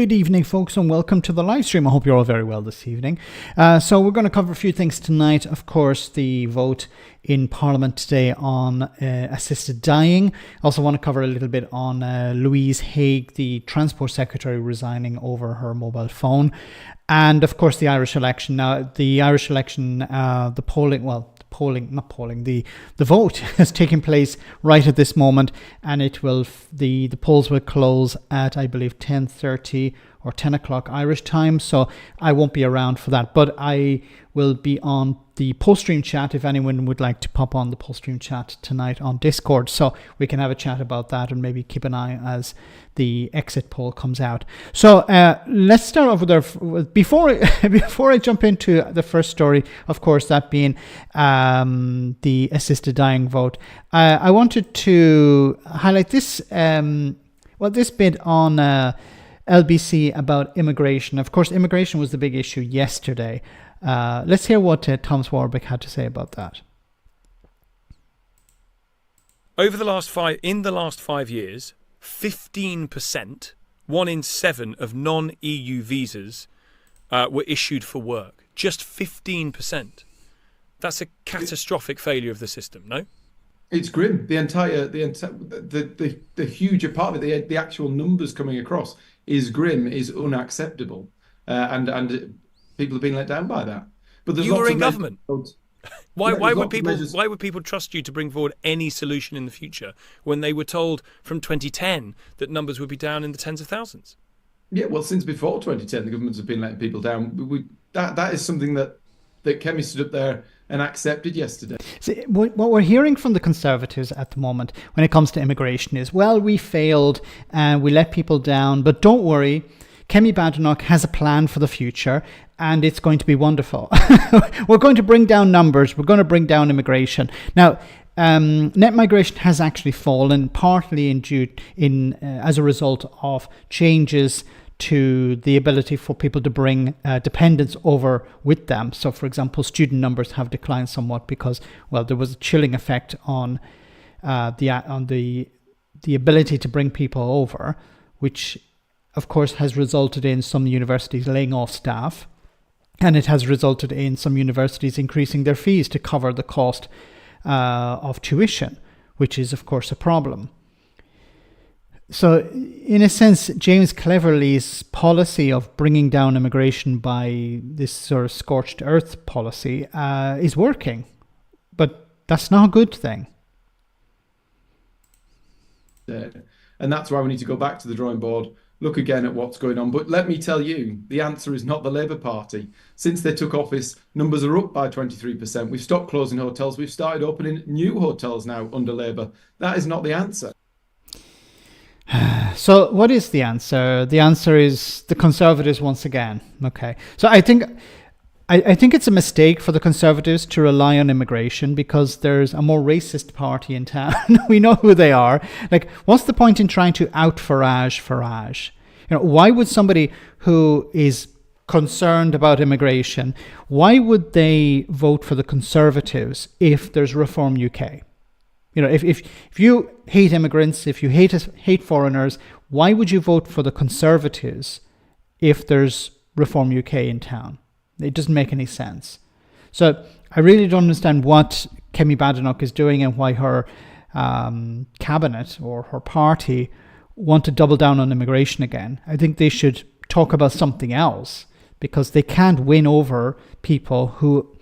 Good evening, folks, and welcome to the live stream. I hope you're all very well this evening. So we're going to cover a few things tonight. Of course, the vote in Parliament today on assisted dying. I also want to cover a little bit on Louise Haigh, the Transport Secretary, resigning over her mobile phone. And, of course, the Irish election. Now, the Irish election, the vote has taken place right at this moment, and the polls will close at, I believe, 10:30 or 10 o'clock Irish time, so I won't be around for that, but I will be on the post-stream chat if anyone would like to pop on the post-stream chat tonight on Discord, so we can have a chat about that and maybe keep an eye as the exit poll comes out. So let's start off with before I jump into the first story, of course, that being the assisted dying vote. I wanted to highlight this this bit on LBC about immigration. Of course, immigration was the big issue yesterday. Let's hear what Thomas Warwick had to say about that. Over the last 5 years, 15%, 1 in 7 of non-EU visas were issued for work. Just 15%. That's a catastrophic failure of the system, no? It's grim. The huge part of it, the actual numbers coming across is grim, is unacceptable, and people have been let down by that. But there's you lots were in of government. Why would people trust you to bring forward any solution in the future when they were told from 2010 that numbers would be down in the tens of thousands? Yeah, well, since before 2010, the governments have been letting people down. That is something that Kemi stood up there and accepted yesterday. See, what we're hearing from the Conservatives at the moment when it comes to immigration is, well, we failed and we let people down, but don't worry, Kemi Badenoch has a plan for the future and it's going to be wonderful. We're going to bring down numbers. We're going to bring down immigration. Now, net migration has actually fallen partly as a result of changes to the ability for people to bring dependents over with them. So, for example, student numbers have declined somewhat because, well, there was a chilling effect on the ability to bring people over, which, of course, has resulted in some universities laying off staff, and it has resulted in some universities increasing their fees to cover the cost of tuition, which is, of course, a problem. So, in a sense, James Cleverly's policy of bringing down immigration by this sort of scorched earth policy is working, but that's not a good thing. And that's why we need to go back to the drawing board, look again at what's going on. But let me tell you, the answer is not the Labour Party. Since they took office, numbers are up by 23%. We've stopped closing hotels. We've started opening new hotels now under Labour. That is not the answer. So what is the answer? The answer is the Conservatives once again. Okay. So I think it's a mistake for the Conservatives to rely on immigration because there's a more racist party in town. We know who they are. Like, what's the point in trying to out Farage? You know, why would somebody who is concerned about immigration, why would they vote for the Conservatives if there's Reform UK? You know, if you hate immigrants, if you hate foreigners, why would you vote for the Conservatives if there's Reform UK in town? It doesn't make any sense. So I really don't understand what Kemi Badenoch is doing and why her cabinet or her party want to double down on immigration again. I think they should talk about something else because they can't win over people who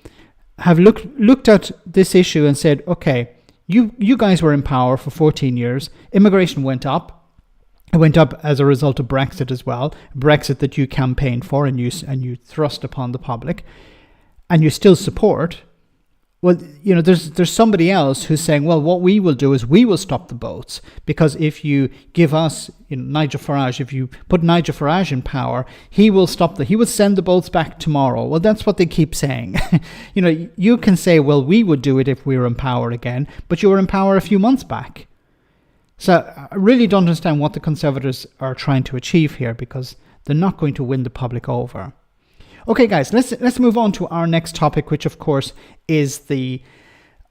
have looked at this issue and said, okay, You guys were in power for 14 years. Immigration went up. It went up as a result of Brexit as well. Brexit that you campaigned for and you thrust upon the public, and you still support. Well, you know, there's somebody else who's saying, well, what we will do is we will stop the boats because if you give us, Nigel Farage, if you put Nigel Farage in power, he will send the boats back tomorrow. Well, that's what they keep saying. You know, you can say, well, we would do it if we were in power again, but you were in power a few months back. So I really don't understand what the Conservatives are trying to achieve here because they're not going to win the public over. Okay, guys, let's move on to our next topic, which, of course, is the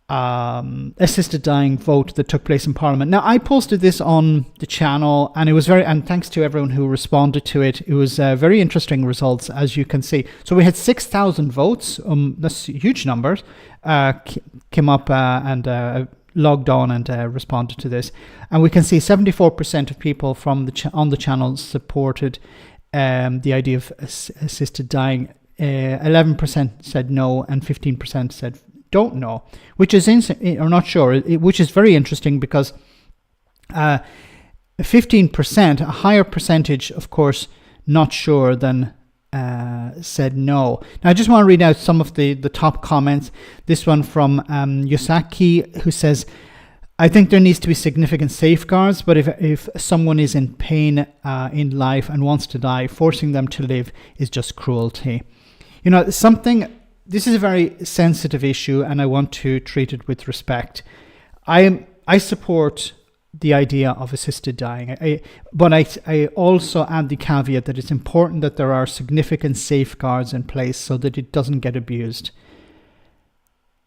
assisted dying vote that took place in Parliament. Now, I posted this on the channel, and it was and thanks to everyone who responded to it. It was very interesting results, as you can see. So we had 6,000 votes. That's huge numbers. Came up and logged on and responded to this, and we can see 74% of people from on the channel supported the idea of assisted dying. 11% said no, and 15% said don't know, which is or not sure, which is very interesting because 15%, a higher percentage, of course, not sure than said no. Now, I just want to read out some of the top comments. This one from Yosaki, who says, I think there needs to be significant safeguards, but if someone is in pain in life and wants to die, forcing them to live is just cruelty. You know, this is a very sensitive issue, and I want to treat it with respect. I support the idea of assisted dying, but I also add the caveat that it's important that there are significant safeguards in place so that it doesn't get abused.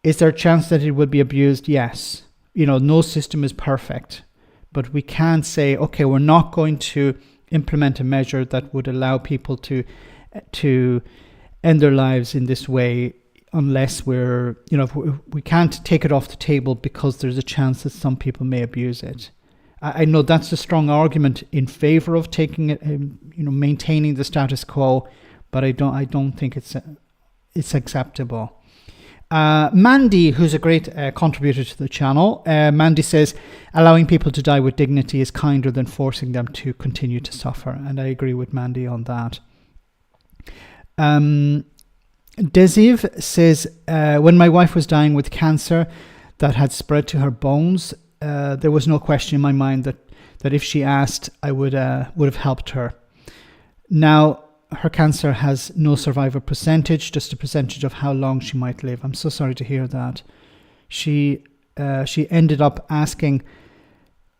Is there a chance that it will be abused? Yes. You know, no system is perfect, but we can't say, okay, we're not going to implement a measure that would allow people to end their lives in this way unless we can't take it off the table because there's a chance that some people may abuse it. I know that's a strong argument in favor of taking it, maintaining the status quo, but I don't think it's acceptable. Mandy, who's a great contributor to the channel, Mandy says, allowing people to die with dignity is kinder than forcing them to continue to suffer. And I agree with Mandy on that. Desiv says, when my wife was dying with cancer that had spread to her bones, there was no question in my mind that if she asked, I would have helped her. Now, her cancer has no survivor percentage, just a percentage of how long she might live. I'm so sorry to hear that. She ended up asking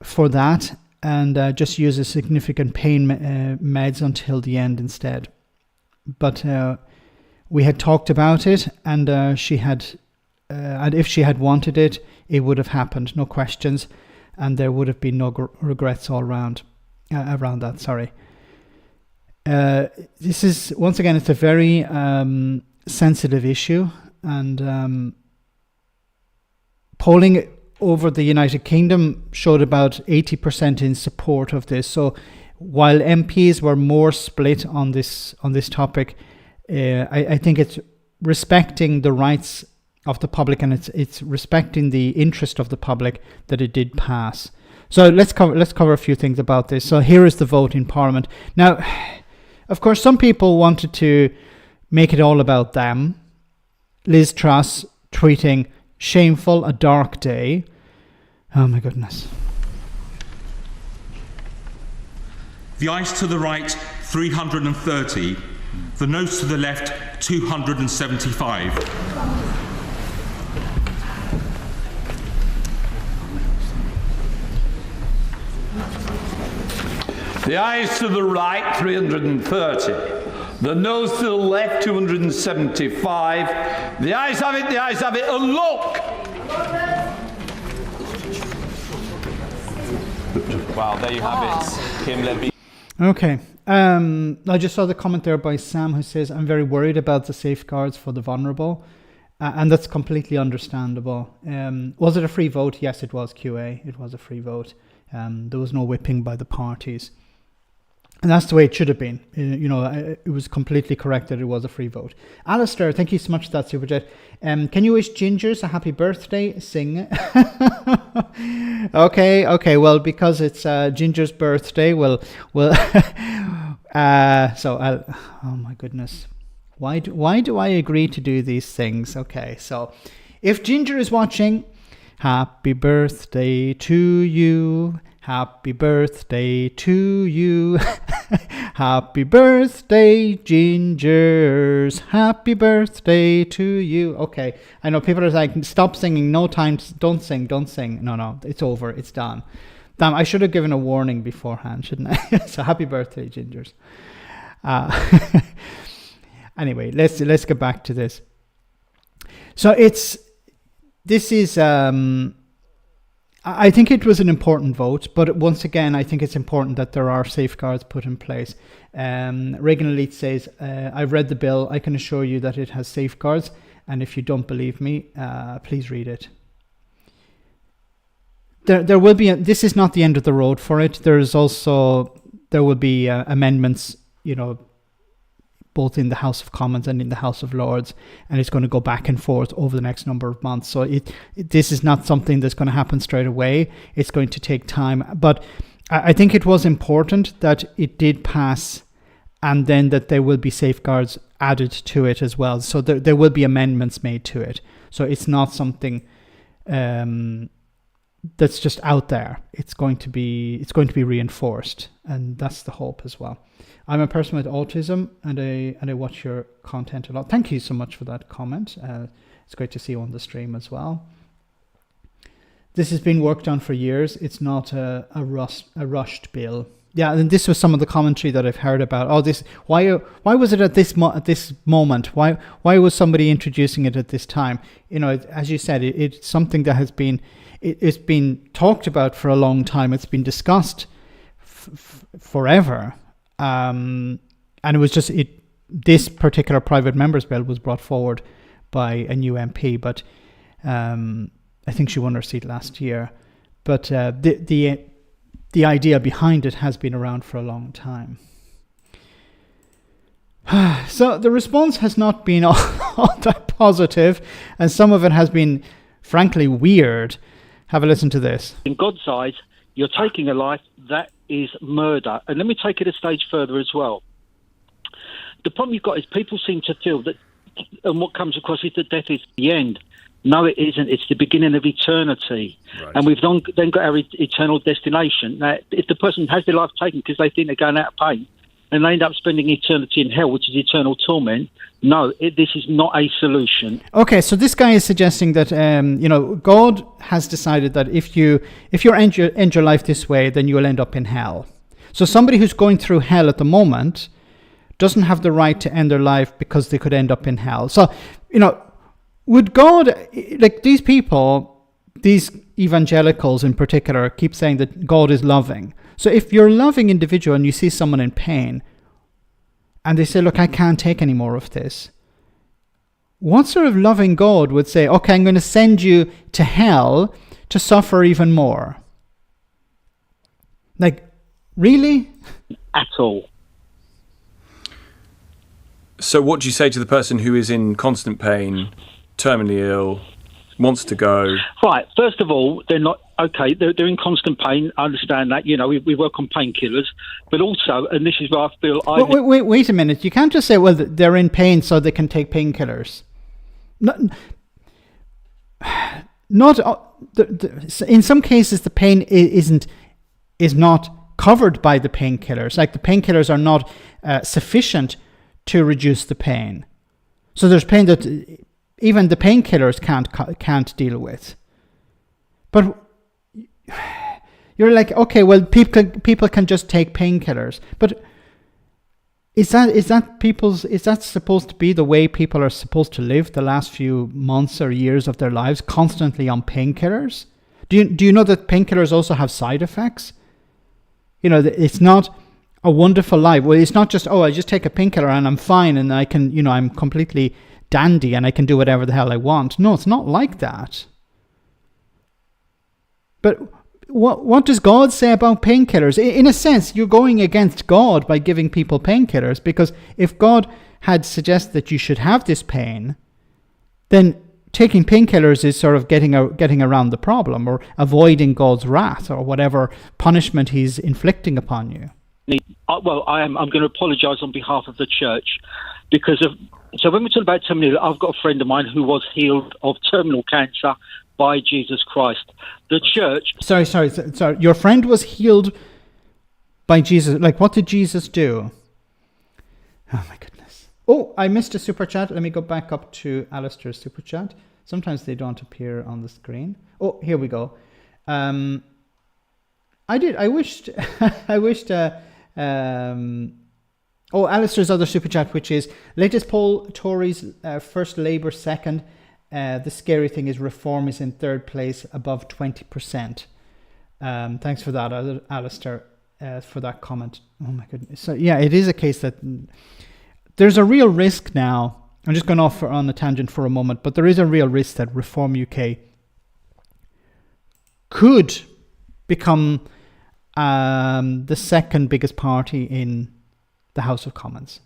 for that and just uses significant pain meds until the end instead. But we had talked about it, and she had, and if she had wanted it, it would have happened, no questions, and there would have been no regrets all around that. Sorry. This is, once again, it's a very sensitive issue, and polling over the United Kingdom showed about 80% in support of this. So while MPs were more split on this topic, I think it's respecting the rights of the public, and it's respecting the interest of the public that it did pass. So let's cover a few things about this. So here is the vote in Parliament. Now, of course, some people wanted to make it all about them. Liz Truss tweeting, "Shameful, a dark day." Oh my goodness. The ayes to the right, 330. The noes to the left, 275. The ayes to the right, 330. The noes to the left, 275. The ayes have it, and look! Wow, there you have it. Kim Levy. Okay. I just saw the comment there by Sam, who says, I'm very worried about the safeguards for the vulnerable. And that's completely understandable. Was it a free vote? Yes, it was, QA. It was a free vote. There was no whipping by the parties. And that's the way it should have been. It was completely correct that it was a free vote. Alistair, thank you so much for that super chat. Can you wish Gingers a happy birthday? Sing. Okay. Well, because it's Ginger's birthday, so I'll. Oh my goodness, why do I agree to do these things? Okay, so if Ginger is watching, happy birthday to you. Happy birthday to you. Happy birthday, Gingers. Happy birthday to you. Okay, I know people are like, stop singing, no time, don't sing. No, it's over, it's done. Damn, I should have given a warning beforehand, shouldn't I? So happy birthday, Gingers. Anyway, let's get back to this. So this is, I think it was an important vote, but once again, I think it's important that there are safeguards put in place. Reagan Elite says, I've read the bill. I can assure you that it has safeguards. And if you don't believe me, please read it. There will be, this is not the end of the road for it. There will be amendments, both in the House of Commons and in the House of Lords, and it's going to go back and forth over the next number of months. So this is not something that's going to happen straight away. It's going to take time. But I think it was important that it did pass, and then that there will be safeguards added to it as well. So there will be amendments made to it. So it's not something that's just out there. It's going to be reinforced, and that's the hope as well. I'm a person with autism, and I watch your content a lot. Thank you so much for that comment. It's great to see you on the stream as well. This has been worked on for years. It's not a rushed bill. Yeah, and this was some of the commentary that I've heard about. Oh, this why was it at this moment? Why was somebody introducing it at this time? As you said, it's something that has been it's been talked about for a long time. It's been discussed forever. And it was just this particular private member's bill was brought forward by a new MP, but I think she won her seat last year. But the idea behind it has been around for a long time. So the response has not been all that positive, and some of it has been, frankly, weird. Have a listen to this. In God's eyes, you're taking a life that is murder. And let me take it a stage further as well. The problem you've got is people seem to feel that, and what comes across is that death is the end. No, it isn't. It's the beginning of eternity. Right. And we've then got our eternal destination. Now, if the person has their life taken because they think they're going out of pain, and they end up spending eternity in hell, which is eternal torment, no, this is not a solution. Okay, so this guy is suggesting that God has decided that if you end your life this way, then you will end up in hell. So somebody who's going through hell at the moment doesn't have the right to end their life because they could end up in hell. So, would God, like these people, these evangelicals in particular, keep saying that God is loving. So if you're a loving individual and you see someone in pain and they say, look, I can't take any more of this, what sort of loving God would say, okay, I'm going to send you to hell to suffer even more? Like, really? At all. So what do you say to the person who is in constant pain, terminally ill, wants to go? Right, first of all, they're not, okay, they're in constant pain. I understand that, we work on painkillers, but also, and this is where I feel... Wait a minute, you can't just say, well, they're in pain so they can take painkillers. In some cases, the pain is not covered by the painkillers. Like the painkillers are not sufficient to reduce the pain. So there's pain that even the painkillers can't deal with. But you're like, okay, well, people can just take painkillers. But is that supposed to be the way people are supposed to live the last few months or years of their lives, constantly on painkillers? Do you know that painkillers also have side effects? It's not a wonderful life. Well, it's not just, I just take a painkiller and I'm fine and I can, I'm completely dandy and I can do whatever the hell I want. No, it's not like that. But what does God say about painkillers? In a sense, you're going against God by giving people painkillers, because if God had suggested that you should have this pain, then taking painkillers is sort of getting around the problem or avoiding God's wrath or whatever punishment he's inflicting upon you. Well, I'm going to apologise on behalf of the church because of... So when we talk about terminal, I've got a friend of mine who was healed of terminal cancer by Jesus Christ. The church... Sorry. Your friend was healed by Jesus. Like, what did Jesus do? Oh, my goodness. Oh, I missed a super chat. Let me go back up to Alistair's super chat. Sometimes they don't appear on the screen. Oh, here we go. I wished... Alistair's other super chat, which is latest poll: Tories first, Labour second. the scary thing is Reform is in third place, above 20%. Thanks for that, Alistair, for that comment. Oh my goodness. So yeah, it is a case that there's a real risk now. I'm just going off on a tangent for a moment, but there is a real risk that Reform UK could become the second biggest party in the House of Commons.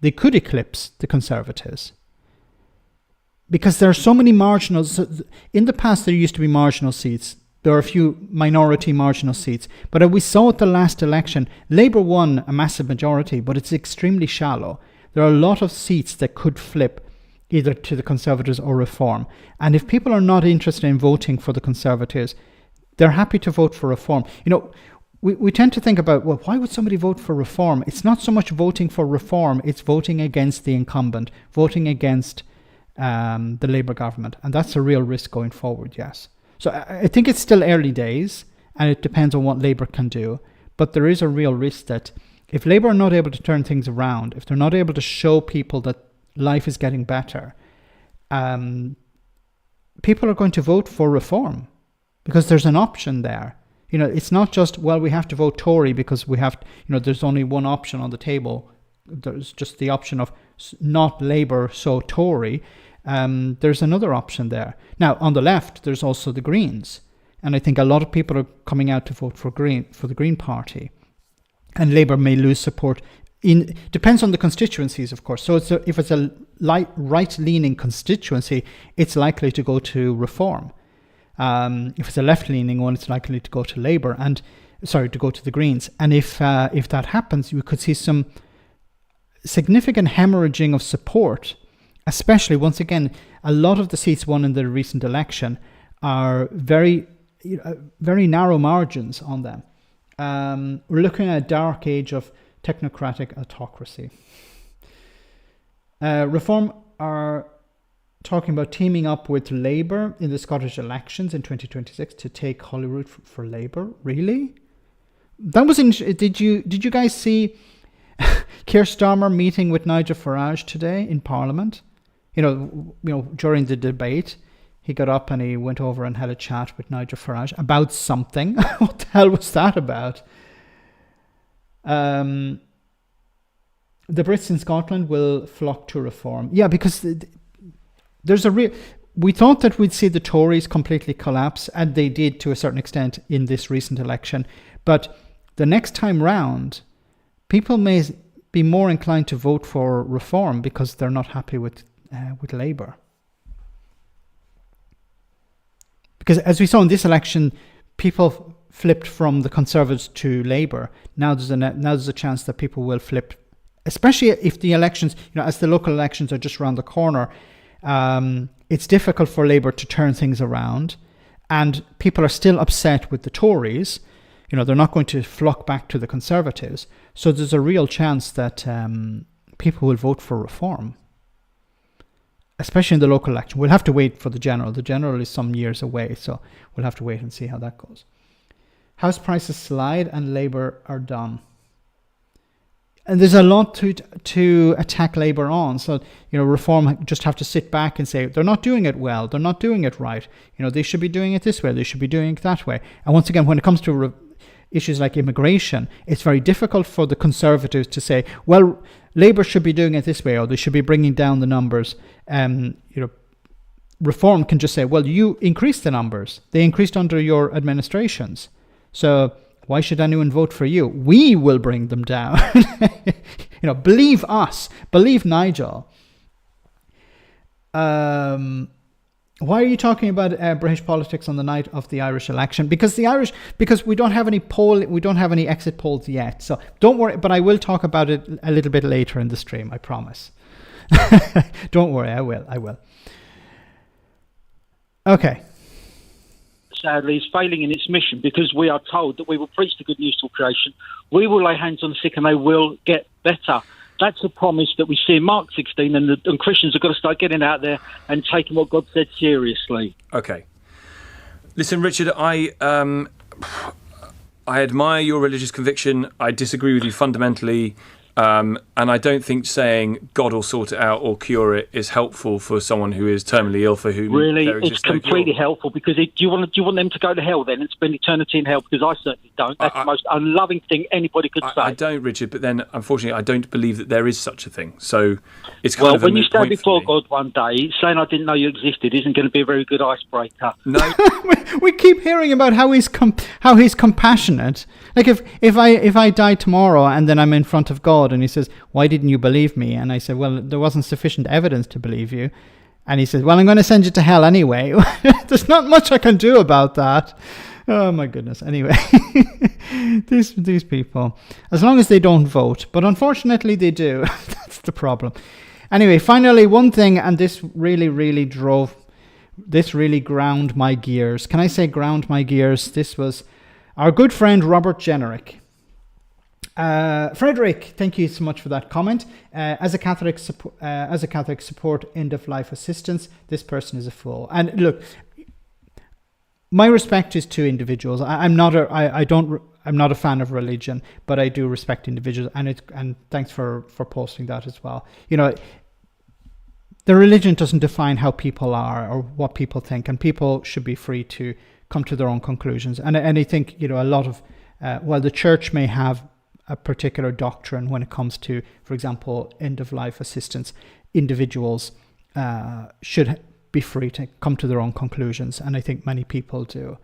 They could eclipse the Conservatives because there are so many marginals. In the past, there used to be marginal seats. There are a few minority marginal seats. But as we saw at the last election, Labour won a massive majority, but it's extremely shallow. There are a lot of seats that could flip either to the Conservatives or Reform. And if people are not interested in voting for the Conservatives, they're happy to vote for Reform. You know, we tend to think about, well, why would somebody vote for Reform? It's not so much voting for Reform, it's voting against the incumbent, voting against the Labour government. And that's a real risk going forward, yes. So I think it's still early days, and it depends on what Labour can do. But there is a real risk that if Labour are not able to turn things around, if they're not able to show people that life is getting better, people are going to vote for Reform because there's an option there. You know, it's not just, well, we have to vote Tory because we have, you know, there's only one option on the table. There's just the option of not Labour, so Tory. There's another option there. Now, on the left, there's also the Greens. And I think a lot of people are coming out to vote for the Green Party. And Labour may lose support. Depends on the constituencies, of course. So if it's a right-leaning constituency, it's likely to go to Reform. If it's a left-leaning one, it's likely to go to Labour to go to the Greens. And if that happens, we could see some significant hemorrhaging of support, especially, once again, a lot of the seats won in the recent election are very, very narrow margins on them. We're looking at a dark age of technocratic autocracy. Reform are talking about teaming up with Labour in the Scottish elections in 2026 to take Holyrood for Labour. Really? That was did you guys see Keir Starmer meeting with Nigel Farage today in Parliament? You know, during the debate, he got up and he went over and had a chat with Nigel Farage about something. What the hell was that about? The Brits in Scotland will flock to Reform. Yeah, because there's we thought that we'd see the Tories completely collapse, and they did to a certain extent in this recent election. But the next time round, people may be more inclined to vote for Reform because they're not happy with Labour. Because as we saw in this election, people flipped from the Conservatives to Labour. Now there's a chance that people will flip, especially if the elections, as the local elections are just around the corner. It's difficult for Labour to turn things around, and people are still upset with the Tories. They're not going to flock back to the Conservatives. So there's a real chance that people will vote for Reform, especially in the local election. We'll have to wait for the general. The general is some years away, so we'll have to wait and see how that goes. House prices slide and Labour are done. And there's a lot to attack Labour on. So, Reform just have to sit back and say, they're not doing it well. They're not doing it right. They should be doing it this way. They should be doing it that way. And once again, when it comes to issues like immigration, it's very difficult for the Conservatives to say, well, Labour should be doing it this way, or they should be bringing down the numbers. Reform can just say, well, you increased the numbers. They increased under your administrations. So why should anyone vote for you? We will bring them down. Believe us. Believe Nigel. Why are you talking about British politics on the night of the Irish election? Because we don't have any exit polls yet. So don't worry, but I will talk about it a little bit later in the stream, I promise. Don't worry, I will. Okay. Sadly, is failing in its mission, because we are told that we will preach the good news to all creation, we will lay hands on the sick and they will get better. That's a promise that we see in Mark 16, and Christians have got to start getting out there and taking what God said seriously. Okay. Listen, Richard, I admire your religious conviction. I disagree with you fundamentally. And I don't think saying God will sort it out or cure it is helpful for someone who is terminally ill, for whom Really, there it's exists no completely cure. helpful, because do you want them to go to hell then and spend eternity in hell? Because I certainly don't. That's the most unloving thing anybody could say. I don't, Richard, but then unfortunately I don't believe that there is such a thing. So it's kind Well, of a when you moot stand point for before me. God one day, saying I didn't know you existed isn't going to be a very good icebreaker. No, We keep hearing about how he's compassionate. Like if I die tomorrow and then I'm in front of God and he says, "Why didn't you believe me?" And I said, "Well, there wasn't sufficient evidence to believe you." And he says, "Well, I'm going to send you to hell anyway." There's not much I can do about that. Oh my goodness. Anyway, these people, as long as they don't vote, but unfortunately they do. That's the problem. Anyway, finally, one thing, and this really ground my gears. Can I say ground my gears? This was our good friend Robert Jenrick. Frederick, thank you so much for that comment. As a Catholic support end of life assistance, this person is a fool. And look, my respect is to individuals. I'm not a fan of religion, but I do respect individuals. And thanks for posting that as well. You know, the religion doesn't define how people are or what people think, and people should be free to come to their own conclusions. And I think, you know, a lot of while the church may have a particular doctrine when it comes to, for example, end of life assistance, individuals should be free to come to their own conclusions, and I think many people do.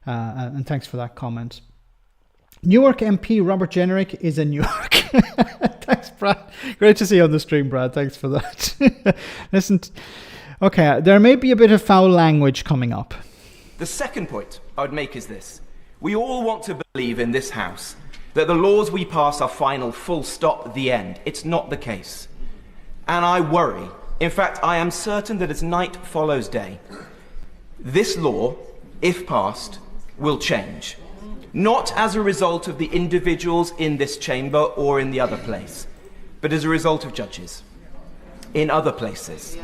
And thanks for that comment. Newark MP Robert Jenrick is in Newark. Thanks, Brad. Great to see you on the stream, Brad. Thanks for that. Listen, okay, there may be a bit of foul language coming up. The second point I would make is this. We all want to believe in this house that the laws we pass are final, full stop, the end. It's not the case. And I worry. In fact, I am certain that as night follows day, this law, if passed, will change. Not as a result of the individuals in this chamber or in the other place, but as a result of judges in other places.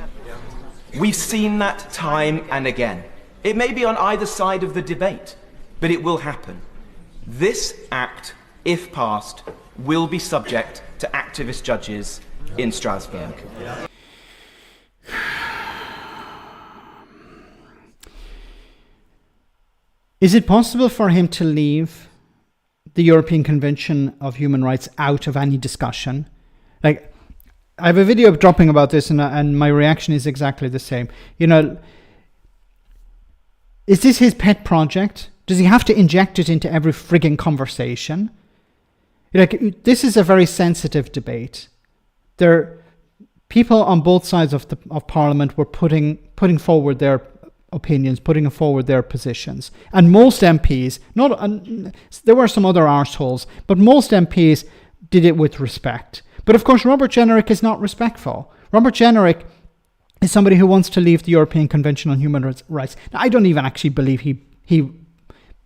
We've seen that time and again. It may be on either side of the debate, but it will happen. This act, if passed, will be subject to activist judges in Strasbourg. Is it possible for him to leave the European Convention of Human Rights out of any discussion? Like, I have a video dropping about this, and my reaction is exactly the same. You know, is this his pet project? Does he have to inject it into every frigging conversation? Like, this is a very sensitive debate. People on both sides of Parliament were putting forward their opinions, putting forward their positions. And most MPs, there were some other arseholes, but most MPs did it with respect. But of course, Robert Jenrick is not respectful. Robert Jenrick is somebody who wants to leave the European Convention on Human Rights. Now, I don't even actually believe he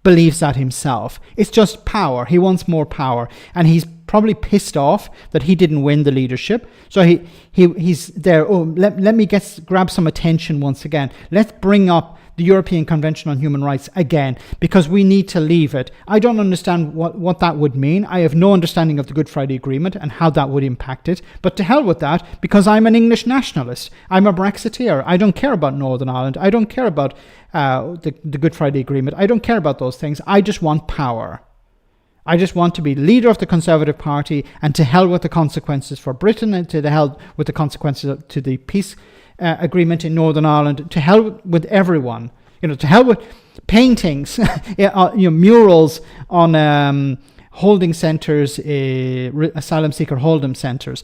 believes that himself. It's just power. He wants more power. And he's probably pissed off that he didn't win the leadership. So he's there. Oh, let me grab some attention once again. Let's bring up the European Convention on Human Rights again, because we need to leave it. I don't understand what that would mean. I have no understanding of the Good Friday Agreement and how that would impact it. But to hell with that, because I'm an English nationalist. I'm a Brexiteer. I don't care about Northern Ireland. I don't care about the Good Friday Agreement. I don't care about those things. I just want power. I just want to be leader of the Conservative Party, and to hell with the consequences for Britain, and to the hell with the consequences to the peace agreement in Northern Ireland, to hell with everyone. You know, to hell with paintings, murals on holding centres, asylum seeker holding centres.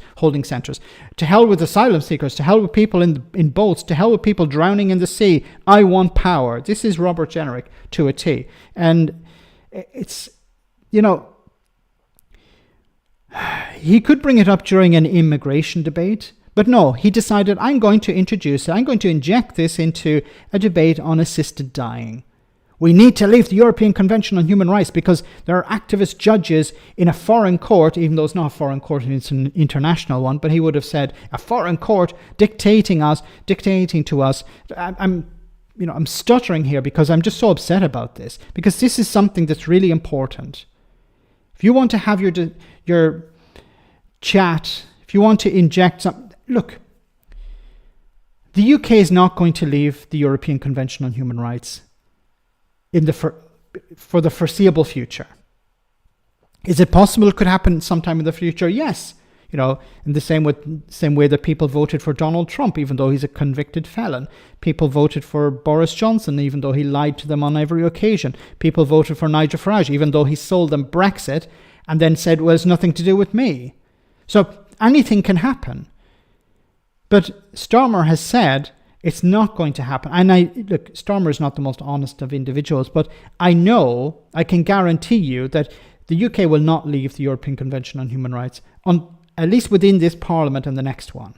To hell with asylum seekers. To hell with people in boats. To hell with people drowning in the sea. I want power. This is Robert Jenrick to a T, and it's. You know, he could bring it up during an immigration debate, but no, he decided, I'm going to inject this into a debate on assisted dying. We need to leave the European Convention on Human Rights because there are activist judges in a foreign court, even though it's not a foreign court, it's an international one, but he would have said a foreign court dictating to us. I'm stuttering here because I'm just so upset about this, because this is something that's really important. If you want to have your chat, if you want to inject some... Look, the UK is not going to leave the European Convention on Human Rights for the foreseeable future. Is it possible it could happen sometime in the future? Yes. You know, in the same way that people voted for Donald Trump, even though he's a convicted felon. People voted for Boris Johnson, even though he lied to them on every occasion. People voted for Nigel Farage, even though he sold them Brexit and then said, well, it's nothing to do with me. So anything can happen. But Starmer has said it's not going to happen. And look, Starmer is not the most honest of individuals, but I can guarantee you that the UK will not leave the European Convention on Human Rights, at least within this Parliament and the next one.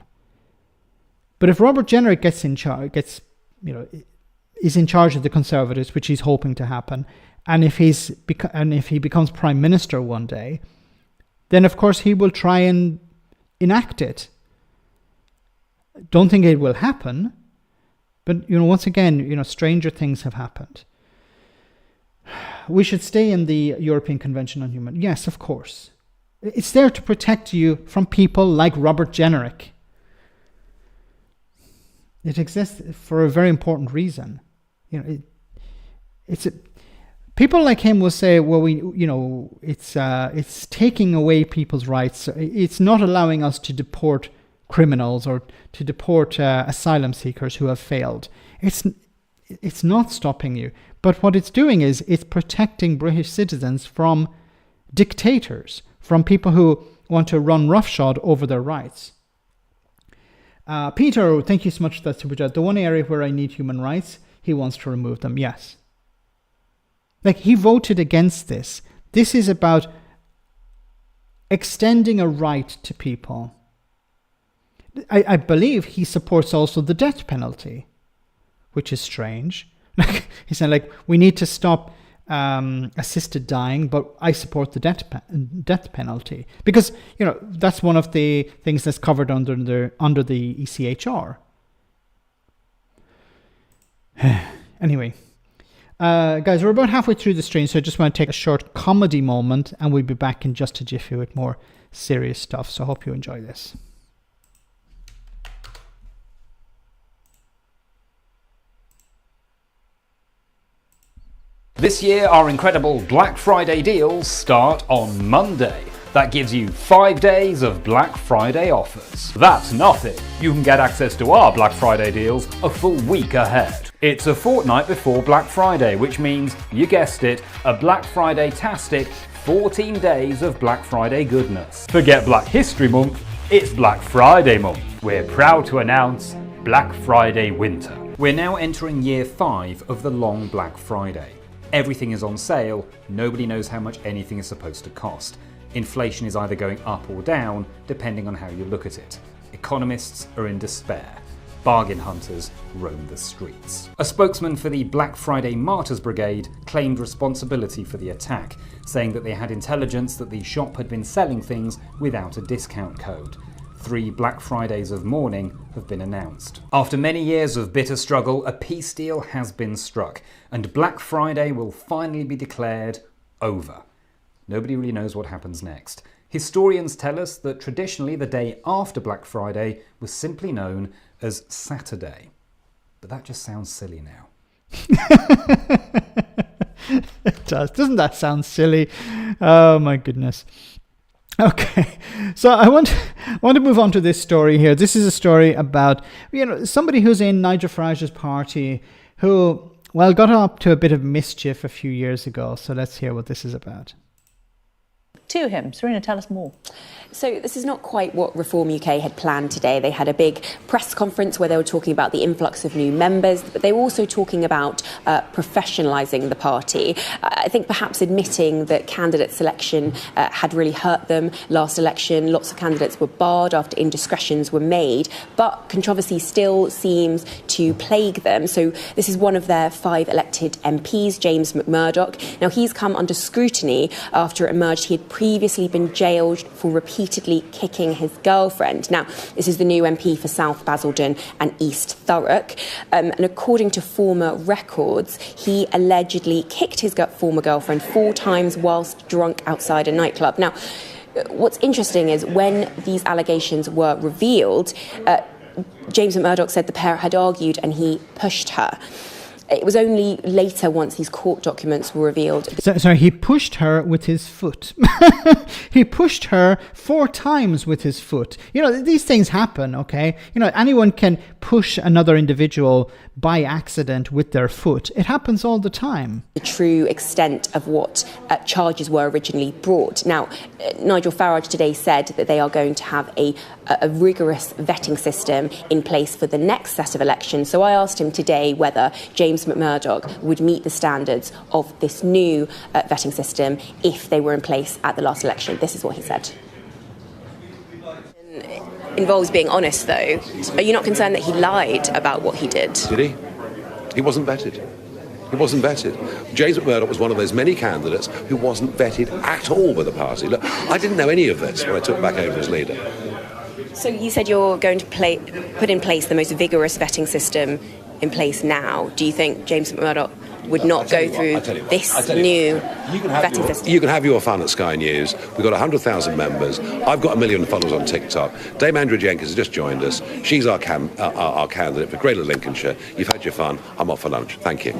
But if Robert Jenrick is in charge of the Conservatives, which he's hoping to happen, and if he becomes Prime Minister one day, then of course he will try and enact it. Don't think it will happen, but once again, stranger things have happened. We should stay in the European Convention on Human Rights. Yes, of course. It's there to protect you from people like Robert Jenrick. It exists for a very important reason. People like him will say, well, it's taking away people's rights. It's not allowing us to deport criminals or to deport asylum seekers who have failed. It's not stopping you. But what it's doing is it's protecting British citizens from dictators, from people who want to run roughshod over their rights. Peter, thank you so much for that super chat. The one area where I need human rights, he wants to remove them. Yes. Like, he voted against this. This is about extending a right to people. I believe he supports also the death penalty, which is strange. He said, we need to stop assisted dying, but I support the death penalty because that's one of the things that's covered under the ECHR. Anyway, guys, we're about halfway through the stream, so I just want to take a short comedy moment, and we'll be back in just a jiffy with more serious stuff. So I hope you enjoy this. This year, our incredible Black Friday deals start on Monday. That gives you 5 days of Black Friday offers. That's nothing. You can get access to our Black Friday deals a full week ahead. It's a fortnight before Black Friday, which means, you guessed it, a Black Friday-tastic 14 days of Black Friday goodness. Forget Black History Month, it's Black Friday month. We're proud to announce Black Friday Winter. We're now entering year 5 of the long Black Friday. Everything is on sale, nobody knows how much anything is supposed to cost. Inflation is either going up or down, depending on how you look at it. Economists are in despair. Bargain hunters roam the streets. A spokesman for the Black Friday Martyrs Brigade claimed responsibility for the attack, saying that they had intelligence that the shop had been selling things without a discount code. 3 Black Fridays of mourning have been announced. After many years of bitter struggle, a peace deal has been struck, and Black Friday will finally be declared over. Nobody really knows what happens next. Historians tell us that traditionally the day after Black Friday was simply known as Saturday. But that just sounds silly now. It does. Doesn't that sound silly? Oh my goodness. Okay, so I want to move on to this story here. This is a story about somebody who's in Nigel Farage's party who, got up to a bit of mischief a few years ago. So let's hear what this is about. To him. Serena, tell us more. So this is not quite what Reform UK had planned today. They had a big press conference where they were talking about the influx of new members, but they were also talking about professionalising the party. I think perhaps admitting that candidate selection had really hurt them last election. Lots of candidates were barred after indiscretions were made, but controversy still seems to plague them. So this is one of their 5 elected MPs, James McMurdoch. Now he's come under scrutiny after it emerged he had previously been jailed for repeatedly kicking his girlfriend. Now, this is the new MP for South Basildon and East Thurrock. And according to former records, he allegedly kicked his former girlfriend 4 times whilst drunk outside a nightclub. Now, what's interesting is when these allegations were revealed, James McMurdoch said the pair had argued and he pushed her. It was only later, once these court documents were revealed. So he pushed her with his foot. He pushed her 4 times with his foot. These things happen, okay? Anyone can push another individual by accident with their foot. It happens all the time. The true extent of what charges were originally brought. Now, Nigel Farage today said that they are going to have a rigorous vetting system in place for the next set of elections. So I asked him today whether James McMurdoch would meet the standards of this new vetting system if they were in place at the last election. This is what he said. Involves being honest, though. Are you not concerned that he lied about what he did? Did he? He wasn't vetted. He wasn't vetted. James McMurdoch was one of those many candidates who wasn't vetted at all by the party. Look, I didn't know any of this when I took back over as leader. So you said you're going to put in place the most vigorous vetting system in place now. Do you think James McMurdoch would not go through this new vetting system? You can have your fun at Sky News. We've got 100,000 members. I've got 1 million followers on TikTok. Dame Andrew Jenkins has just joined us. She's our candidate for Greater Lincolnshire. You've had your fun. I'm off for lunch. Thank you.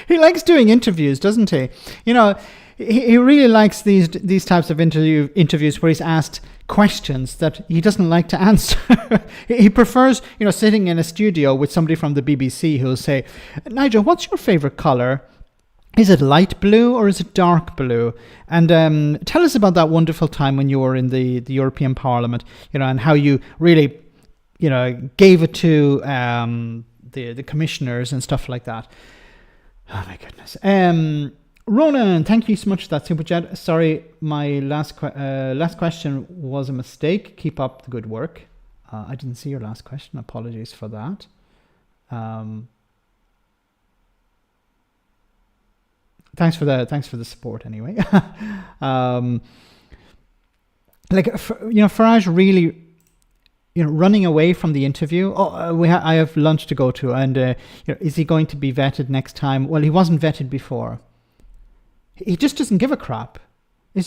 He likes doing interviews, doesn't he? He really likes these types of interviews where he's asked questions that he doesn't like to answer. He prefers, sitting in a studio with somebody from the BBC who'll say, Nigel, what's your favourite colour? Is it light blue or is it dark blue? And tell us about that wonderful time when you were in the European Parliament, and how you really, gave it to the commissioners and stuff like that. Oh my goodness. Ronan, thank you so much for that super chat. Sorry, my last question was a mistake. Keep up the good work. I didn't see your last question. Apologies for that. Thanks for the support anyway. Farage really, running away from the interview. I have lunch to go to, and is he going to be vetted next time? Well, he wasn't vetted before. He just doesn't give a crap.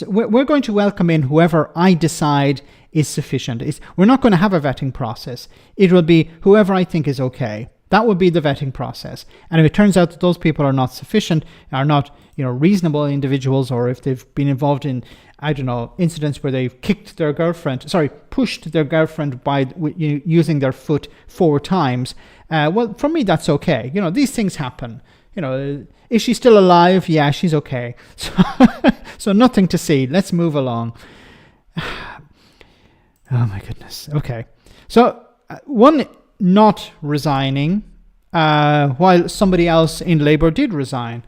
We're going to welcome in whoever I decide is sufficient. We're not going to have a vetting process. It will be whoever I think is okay. That would be the vetting process. And if it turns out that those people are not sufficient, are not reasonable individuals, or if they've been involved in, incidents where they've pushed their girlfriend by using their foot 4 times, well, for me, that's okay. These things happen. Is she still alive? Yeah, she's okay. So nothing to see. Let's move along. Oh my goodness. Okay. So one not resigning, while somebody else in Labour did resign.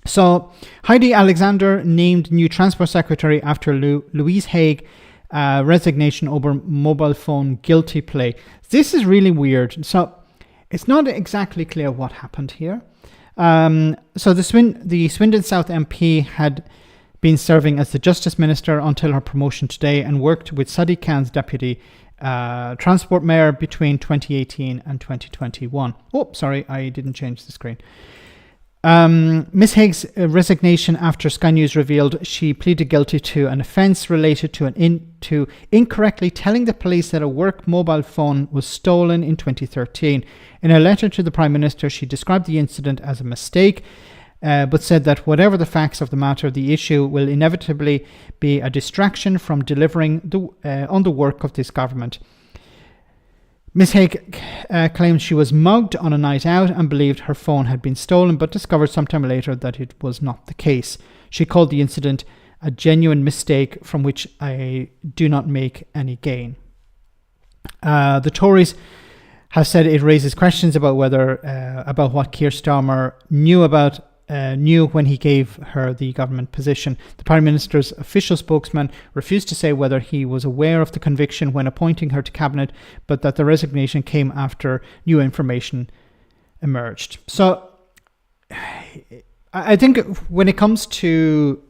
So Heidi Alexander named new Transport Secretary after Louise Haigh resignation over mobile phone guilty plea. This is really weird. So it's not exactly clear what happened here. So the Swindon South MP had been serving as the Justice Minister until her promotion today, and worked with Sadiq Khan's deputy Transport Mayor between 2018 and 2021. Oh, sorry, I didn't change the screen. Ms. Haigh's resignation after Sky News revealed she pleaded guilty to an offence related to incorrectly telling the police that a work mobile phone was stolen in 2013. In a letter to the Prime Minister, she described the incident as a mistake, but said that whatever the facts of the matter, the issue will inevitably be a distraction from delivering on the work of this government. Ms. Haigh claimed she was mugged on a night out and believed her phone had been stolen, but discovered sometime later that it was not the case. She called the incident a genuine mistake from which I do not make any gain. The Tories have said it raises questions about about what Keir Starmer knew when he gave her the government position. The Prime Minister's official spokesman refused to say whether he was aware of the conviction when appointing her to cabinet, but that the resignation came after new information emerged. So I think when it comes to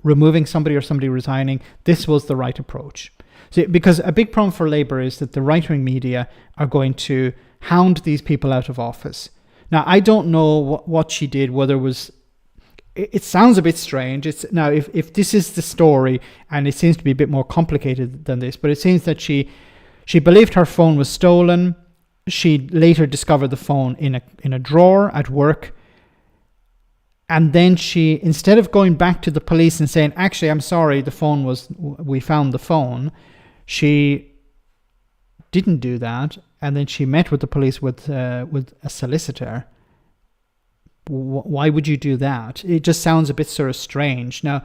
removing somebody or somebody resigning, this was the right approach. So, because a big problem for Labour is that the right-wing media are going to hound these people out of office. Now, I don't know what she did, whether it was it sounds a bit strange. It's now if this is the story, and it seems to be a bit more complicated than this, but it seems that she believed her phone was stolen. She later discovered the phone in a drawer at work. And then she, instead of going back to the police and saying, actually, I'm sorry, we found the phone, she didn't do that. And then she met with the police with a solicitor. Why would you do that? It just sounds a bit sort of strange. Now,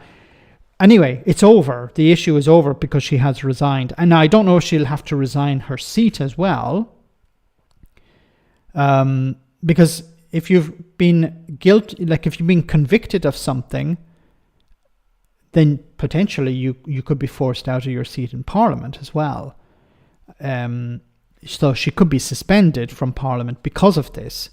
anyway, it's over. The issue is over because she has resigned. And now I don't know if she'll have to resign her seat as well. Because if you've been if you've been convicted of something, then potentially you could be forced out of your seat in Parliament as well. So she could be suspended from Parliament because of this.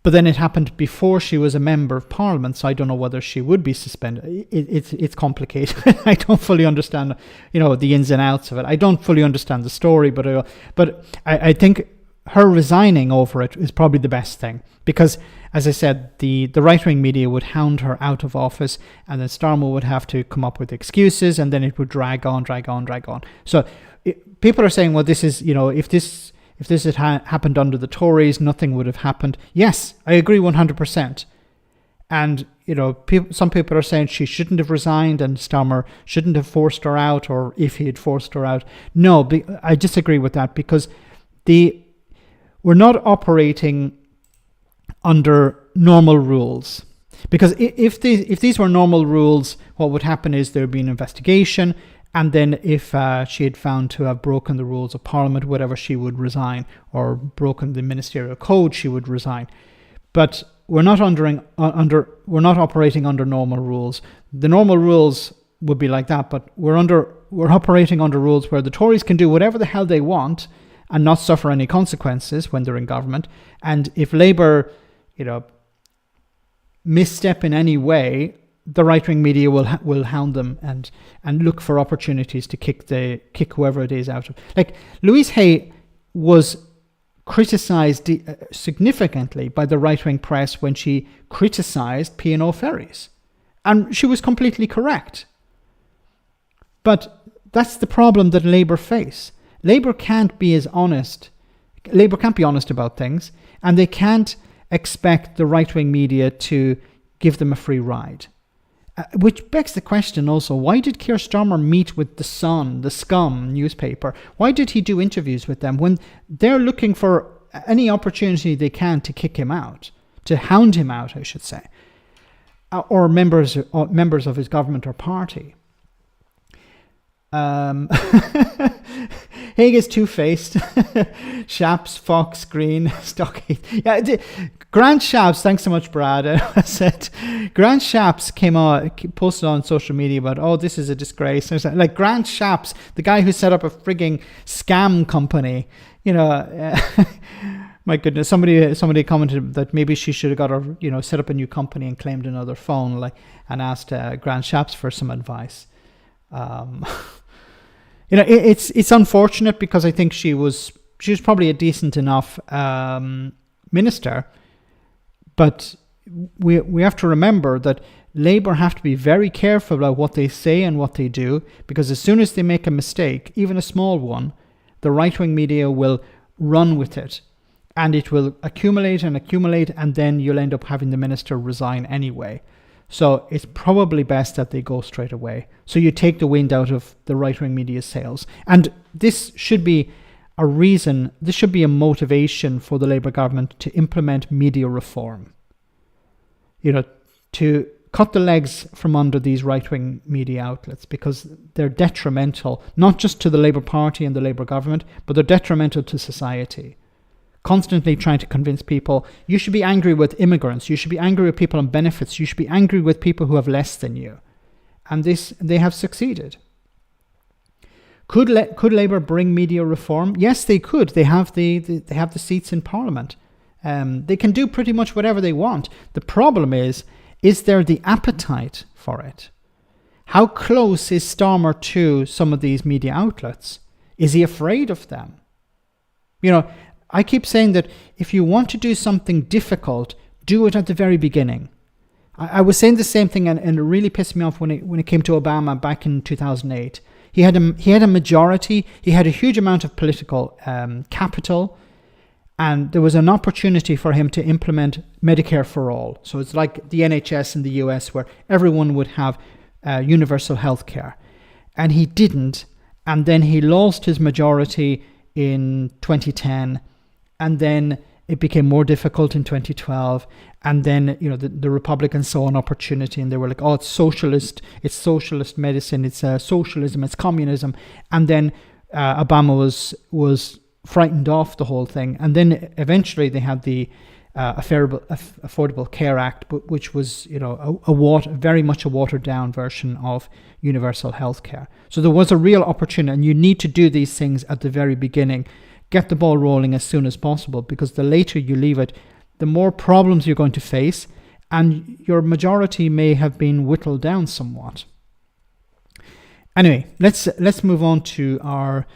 But then it happened before she was a member of Parliament, so I don't know whether she would be suspended. It's complicated. I don't fully understand, the ins and outs of it. I don't fully understand the story, but I think her resigning over it is probably the best thing, because, as I said, the right-wing media would hound her out of office, and then Starmer would have to come up with excuses, and then it would drag on. So people are saying, well, this is, if this had happened under the Tories, nothing would have happened. Yes, I agree 100%. And, some people are saying she shouldn't have resigned and Starmer shouldn't have forced her out, or if he had forced her out. No, I disagree with that, because we're not operating under normal rules. Because if these were normal rules, what would happen is there would be an investigation, and then if she had found to have broken the rules of Parliament, whatever, she would resign, or broken the ministerial code, she would resign. But we're not operating under normal rules. The normal rules would be like that, but we're operating under rules where the Tories can do whatever the hell they want and not suffer any consequences when they're in government. And if Labour, misstep in any way, the right-wing media will hound them and look for opportunities to kick whoever it is out of. Like, Louise Haigh was criticised significantly by the right-wing press when she criticised P&O ferries, and she was completely correct. But that's the problem that Labour face. Labour can't be honest about things, and they can't expect the right-wing media to give them a free ride. Which begs the question also, why did Keir Starmer meet with The Sun, the Scum newspaper? Why did he do interviews with them when they're looking for any opportunity they can to kick him out, to hound him out, I should say, or members of his government or party? Haigh is two-faced. Shapps, Fox, Green, Stockheath. Yeah, Grant Shapps, thanks so much, Brad. I said Grant Shapps posted on social media about, this is a disgrace. Like, Grant Shapps, the guy who set up a frigging scam company, my goodness, somebody commented that maybe she should have got her, set up a new company and claimed another phone, and asked Grant Shapps for some advice. It's unfortunate, because I think she was probably a decent enough minister, but we have to remember that Labour have to be very careful about what they say and what they do, because as soon as they make a mistake, even a small one, the right-wing media will run with it, and it will accumulate, and then you'll end up having the minister resign anyway. So it's probably best that they go straight away. So you take the wind out of the right-wing media's sails. And this should be a motivation for the Labour government to implement media reform. To cut the legs from under these right-wing media outlets, because they're detrimental, not just to the Labour Party and the Labour government, but they're detrimental to society. Constantly trying to convince people, you should be angry with immigrants, you should be angry with people on benefits, you should be angry with people who have less than you. And they have succeeded. Could Labour bring media reform? Yes, they could. They have the seats in Parliament. They can do pretty much whatever they want. The problem is there the appetite for it? How close is Starmer to some of these media outlets? Is he afraid of them? I keep saying that if you want to do something difficult, do it at the very beginning. I was saying the same thing, and it really pissed me off when it came to Obama back in 2008. He had a majority. He had a huge amount of political capital, and there was an opportunity for him to implement Medicare for all. So it's like the NHS in the US, where everyone would have universal health care, and he didn't. And then he lost his majority in 2010, and then it became more difficult in 2012, and then the Republicans saw an opportunity, and they were like, "Oh, it's socialist medicine, it's socialism, it's communism," and then Obama was frightened off the whole thing, and then eventually they had the Affordable Care Act, which was very much a watered down version of universal health care. So there was a real opportunity, and you need to do these things at the very beginning. Get the ball rolling as soon as possible, because the later you leave it, the more problems you're going to face, and your majority may have been whittled down somewhat. Anyway, let's move on to our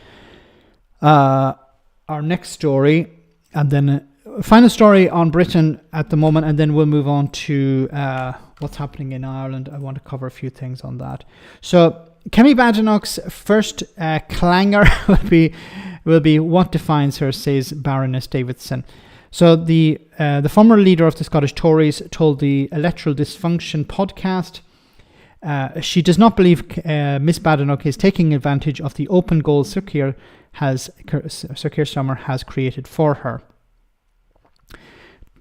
next story, and then final story on Britain at the moment, and then we'll move on to what's happening in Ireland. I want to cover a few things on that. So Kemi Badenoch's first clanger will be what defines her, says Baroness Davidson. So the former leader of the Scottish Tories told the Electoral Dysfunction podcast she does not believe Miss Badenoch is taking advantage of the open goal Sir Keir Starmer has created for her.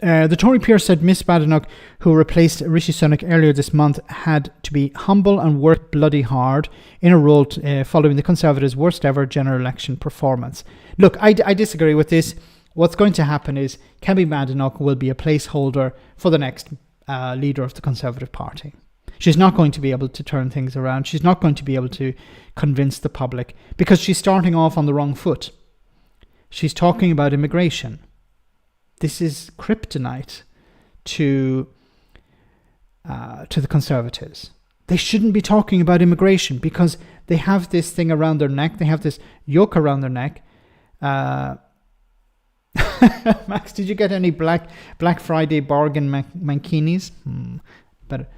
The Tory peer said Miss Badenoch, who replaced Rishi Sunak earlier this month, had to be humble and work bloody hard in a role following the Conservatives' worst ever general election performance. Look, I disagree with this. What's going to happen is Kemi Badenoch will be a placeholder for the next leader of the Conservative Party. She's not going to be able to turn things around. She's not going to be able to convince the public, because she's starting off on the wrong foot. She's talking about immigration. This is kryptonite to the Conservatives. They shouldn't be talking about immigration, because they have this thing around their neck. They have this yoke around their neck. Max, did you get any Black Friday bargain mankinis? But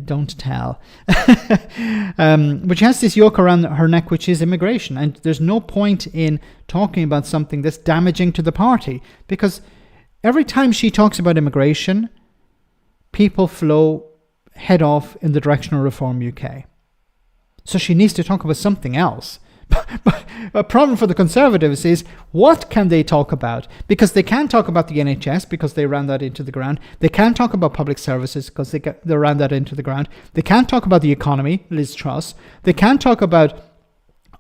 don't tell. But she has this yoke around her neck, which is immigration. And there's no point in talking about something that's damaging to the party, because every time she talks about immigration, people flow head off in the direction of Reform UK. So she needs to talk about something else. But a problem for the Conservatives is, what can they talk about? Because they can't talk about the NHS, because they ran that into the ground. They can't talk about public services, because they ran that into the ground. They can't talk about the economy, Liz Truss. They can't talk about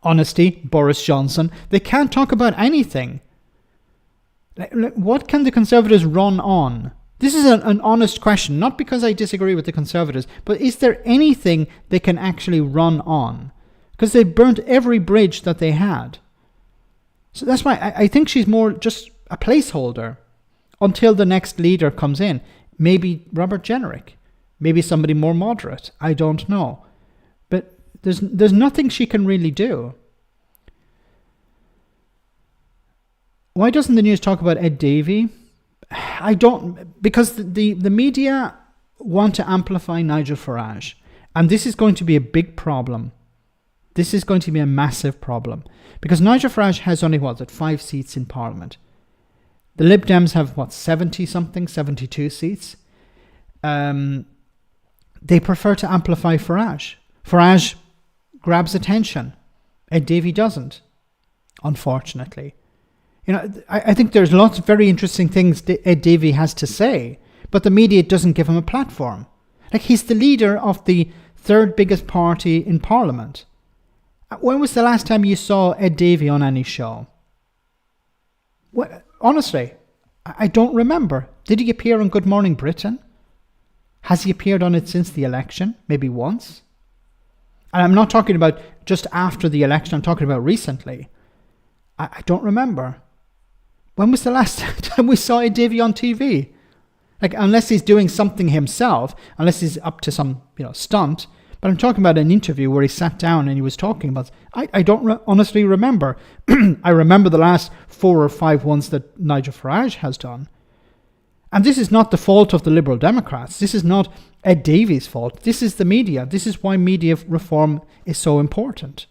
honesty, Boris Johnson. They can't talk about anything. What can the Conservatives run on? This is an honest question, not because I disagree with the Conservatives, but is there anything they can actually run on? Because they burnt every bridge that they had. So that's why I think she's more just a placeholder until the next leader comes in. Maybe Robert Jenrick. Maybe somebody more moderate. I don't know. But there's nothing she can really do. Why doesn't the news talk about Ed Davey? Because the media want to amplify Nigel Farage. And this is going to be a big problem. This is going to be a massive problem, because Nigel Farage has only 5 seats in Parliament. The Lib Dems have 70-something, 72 seats. They prefer to amplify Farage. Farage grabs attention. Ed Davey doesn't, unfortunately. I think there's lots of very interesting things Ed Davey has to say, but the media doesn't give him a platform. Like, he's the leader of the third biggest party in Parliament. When was the last time you saw Ed Davey on any show? Honestly, I don't remember. Did he appear on Good Morning Britain? Has he appeared on it since the election? Maybe once? And I'm not talking about just after the election. I'm talking about recently. I don't remember. When was the last time we saw Ed Davey on TV? Like, unless he's doing something himself, unless he's up to some stunt. But I'm talking about an interview where he sat down and he was talking about... I don't honestly remember. I remember the last 4 or 5 ones that Nigel Farage has done. And this is not the fault of the Liberal Democrats. This is not Ed Davy's fault. This is the media. This is why media reform is so important.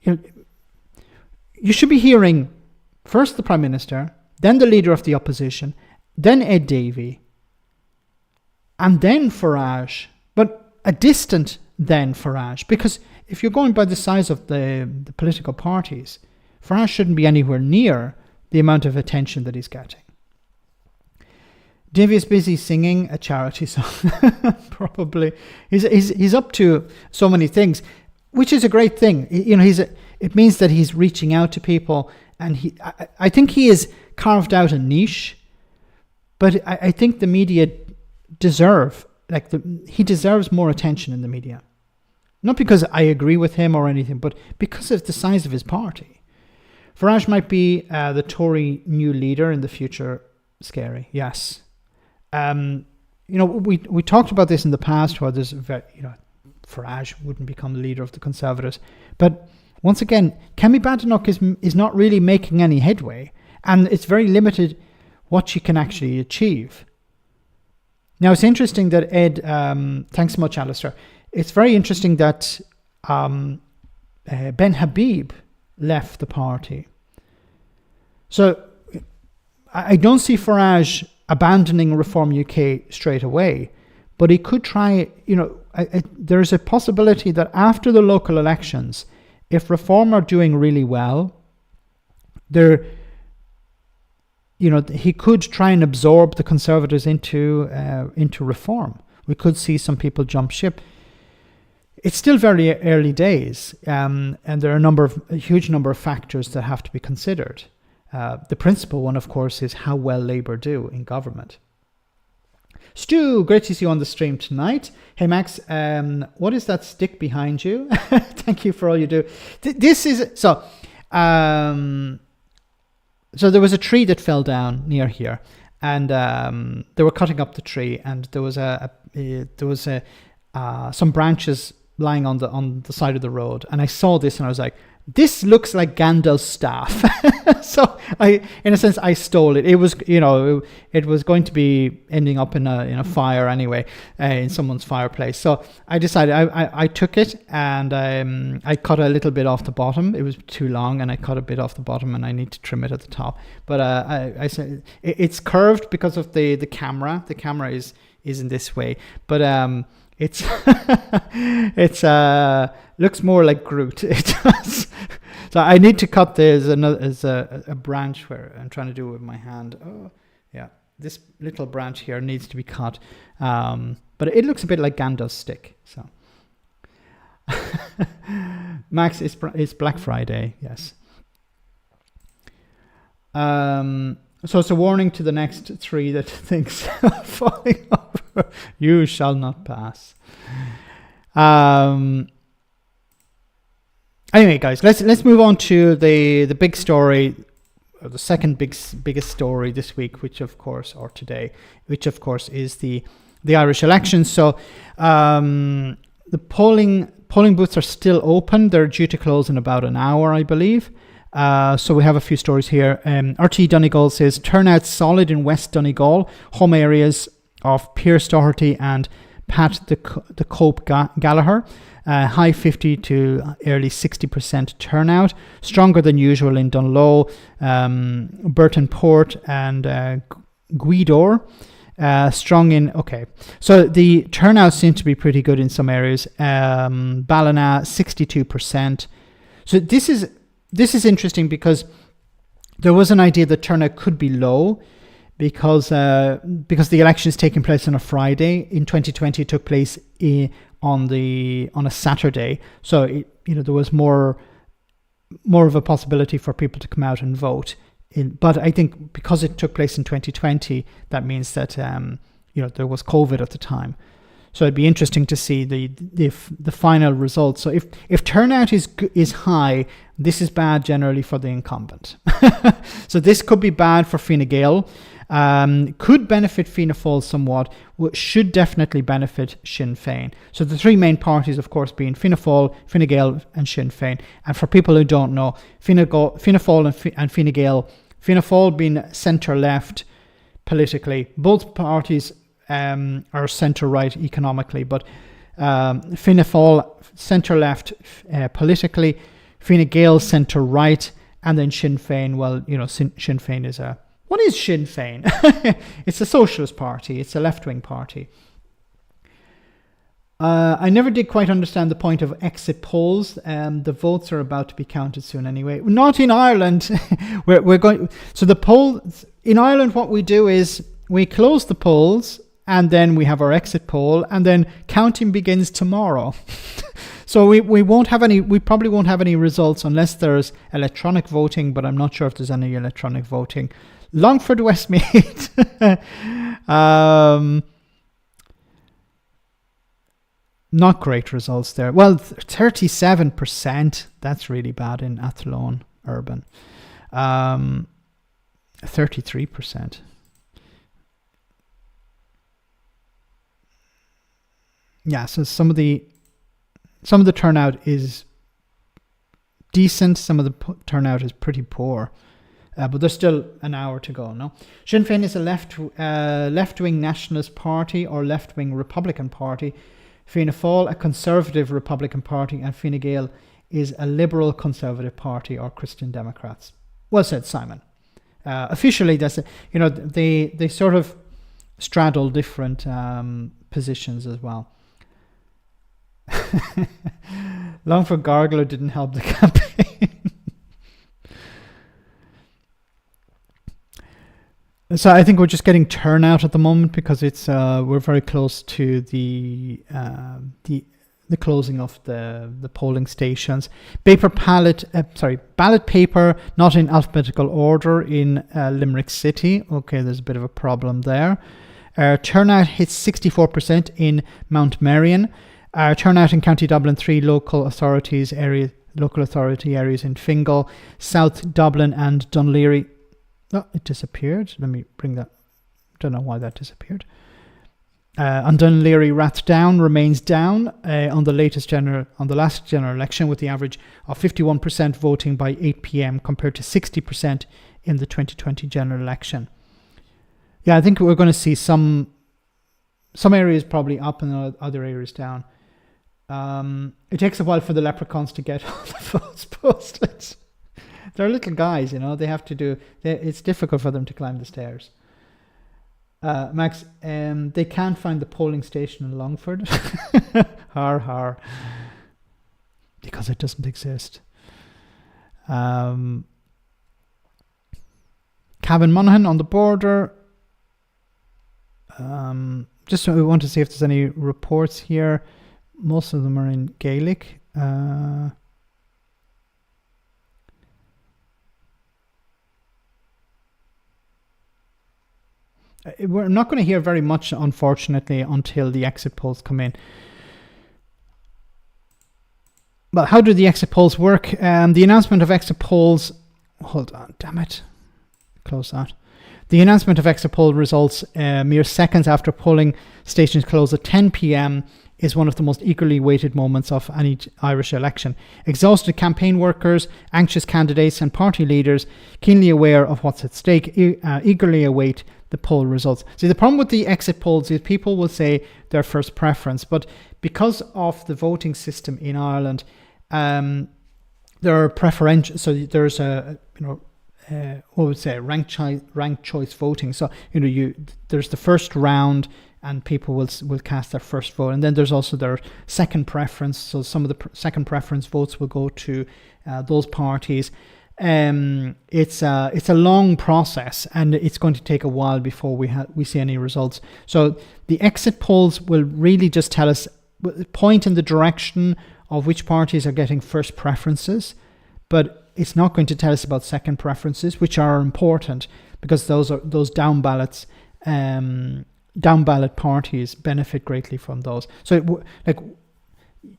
You should be hearing first the Prime Minister, then the Leader of the Opposition, then Ed Davey, and then Farage, but a distant then Farage. Because if you're going by the size of the political parties, Farage shouldn't be anywhere near the amount of attention that he's getting. Davey is busy singing a charity song, probably. He's up to so many things, which is a great thing. It means that he's reaching out to people, and I think he has carved out a niche. But I think the media he deserves more attention in the media, not because I agree with him or anything, but because of the size of his party. Farage might be the Tory new leader in the future. Scary, yes. We talked about this in the past, where there's Farage wouldn't become the leader of the Conservatives, but once again, Kemi Badenoch is not really making any headway, and it's very limited what she can actually achieve. Now, it's interesting that Ed, thanks so much, Alistair. It's very interesting that Ben Habib left the party. So I don't see Farage abandoning Reform UK straight away, but he could try, there's a possibility that after the local elections, if Reform are doing really well, he could try and absorb the Conservatives into Reform. We could see some people jump ship. It's still very early days, and there are a huge number of factors that have to be considered. The principal one, of course, is how well Labour do in government. Stu, great to see you on the stream tonight. Hey, Max, what is that stick behind you? Thank you for all you do. So there was a tree that fell down near here, and they were cutting up the tree, and there was some branches lying on the side of the road, and I saw this and I was like, this looks like Gandalf's staff. So in a sense, I stole it. It was, it was going to be ending up in a fire anyway, in someone's fireplace. So I decided I took it, and I cut a little bit off the bottom. It was too long, and I cut a bit off the bottom, and I need to trim it at the top. But I said it's curved because of the camera. The camera is in this way, but it's looks more like Groot. It does. So I need to cut. There's a branch where I'm trying to do it with my hand. Oh, yeah. This little branch here needs to be cut. But it looks a bit like Gandalf's stick. So Max, it's Black Friday. Yes. So it's a warning to the next three that things are falling over. You shall not pass. Anyway, guys, let's move on to the big story, or the second biggest story this week, which of course is the Irish elections. So the polling booths are still open. They're due to close in about an hour, I believe. So we have a few stories here. RT Donegal says turnout solid in West Donegal, home areas of Pierce Doherty and Pat the Cope Gallagher. High 50 to early 60% turnout, stronger than usual in Dunlow, Burton Port and Gweedore. Strong in, okay. So the turnout seems to be pretty good in some areas. Ballina, 62%. So this is interesting because there was an idea that turnout could be low because the election is taking place on a Friday. In 2020, it took place on a Saturday, so there was more of a possibility for people to come out and vote. But I think because it took place in 2020, that means that there was COVID at the time. So it'd be interesting to see the final results. So if turnout is high, this is bad generally for the incumbent. So this could be bad for Fine Gael. Could benefit Fianna Fáil somewhat, should definitely benefit Sinn Féin. So the three main parties, of course, being Fianna Fáil, Fine Gael and Sinn Féin. And for people who don't know, Fianna Fáil and Fine Gael, Fianna Fáil being centre-left politically, both parties are centre-right economically, but Fianna Fáil centre-left politically, Fine Gael centre-right, and then Sinn Féin. Well, Sinn Féin is what is Sinn Féin? It's a socialist party. It's a left-wing party. I never did quite understand the point of exit polls. The votes are about to be counted soon anyway. Not in Ireland. we're going. So the polls in Ireland, what we do is we close the polls and then we have our exit poll, and then counting begins tomorrow. So we won't have any. We probably won't have any results unless there's electronic voting. But I'm not sure if there's any electronic voting. Longford Westmeath. Not great results there. Well, 37%. That's really bad in Athlone Urban. 33%. Yeah, so some of the turnout is decent. Some of the turnout is pretty poor. But there's still an hour to go, no? Sinn Féin is a left-wing nationalist party or left-wing Republican party. Fianna Fáil, a conservative Republican party, and Fine Gael is a liberal conservative party or Christian Democrats. Well said, Simon. Officially, that's they sort of straddle different positions as well. Longford Gargler didn't help the campaign. So I think we're just getting turnout at the moment because it's we're very close to the closing of the polling stations. Ballot paper not in alphabetical order in Limerick City. Okay, there's a bit of a problem there. Turnout hits 64% in Mount Merion. Turnout in County Dublin, 3 local authority areas in Fingal, South Dublin and Dunleary. Oh, it disappeared. Let me bring that. Don't know why that disappeared. On Dunleary, Rathdown remains down on the last general election, with the average of 51% voting by 8 p.m. compared to 60% in the 2020 general election. Yeah, I think we're going to see some areas probably up and other areas down. It takes a while for the leprechauns to get all the votes posted. They're little guys, they have to do. It's difficult for them to climb the stairs. Max, they can't find the polling station in Longford. Har. Because it doesn't exist. Cavan Monaghan on the border. Just we want to see if there's any reports here. Most of them are in Gaelic. We're not going to hear very much, unfortunately, until the exit polls come in. But how do the exit polls work? The announcement of exit polls... Hold on, damn it. Close that. The announcement of exit poll results mere seconds after polling stations close at 10 p.m. is one of the most eagerly awaited moments of any Irish election. Exhausted campaign workers, anxious candidates and party leaders, keenly aware of what's at stake, eagerly await the poll results. See, the problem with the exit polls is people will say their first preference, but because of the voting system in Ireland, there are preferential. So there's ranked choice voting. So there's the first round, and people will cast their first vote, and then there's also their second preference. So some of the second preference votes will go to those parties. It's a long process, and it's going to take a while before we see any results. So the exit polls will really just tell us, point in the direction of which parties are getting first preferences, but it's not going to tell us about second preferences, which are important because those down ballot parties benefit greatly from those. So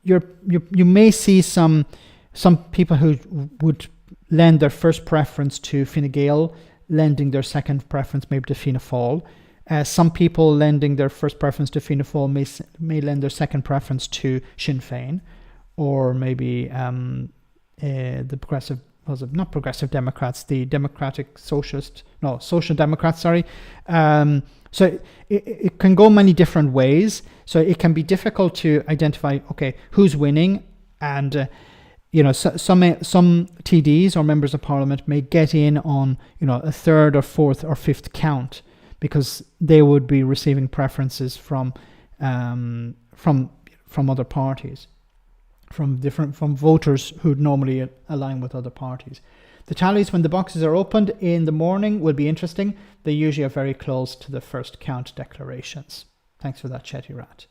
you may see some people who would lend their first preference to Fine Gael, lending their second preference maybe to Fianna Fáil. Some people lending their first preference to Fianna Fáil may lend their second preference to Sinn Féin, or maybe the Progressive not progressive Democrats, the Social Democrats, sorry. So it can go many different ways. So it can be difficult to identify, okay, who's winning. And, some TDs or members of parliament may get in on, a third or fourth or fifth count because they would be receiving preferences from other parties, from voters who'd normally align with other parties. The tallies when the boxes are opened in the morning will be interesting. They usually are very close to the first count declarations. Thanks for that, Chetty Rat.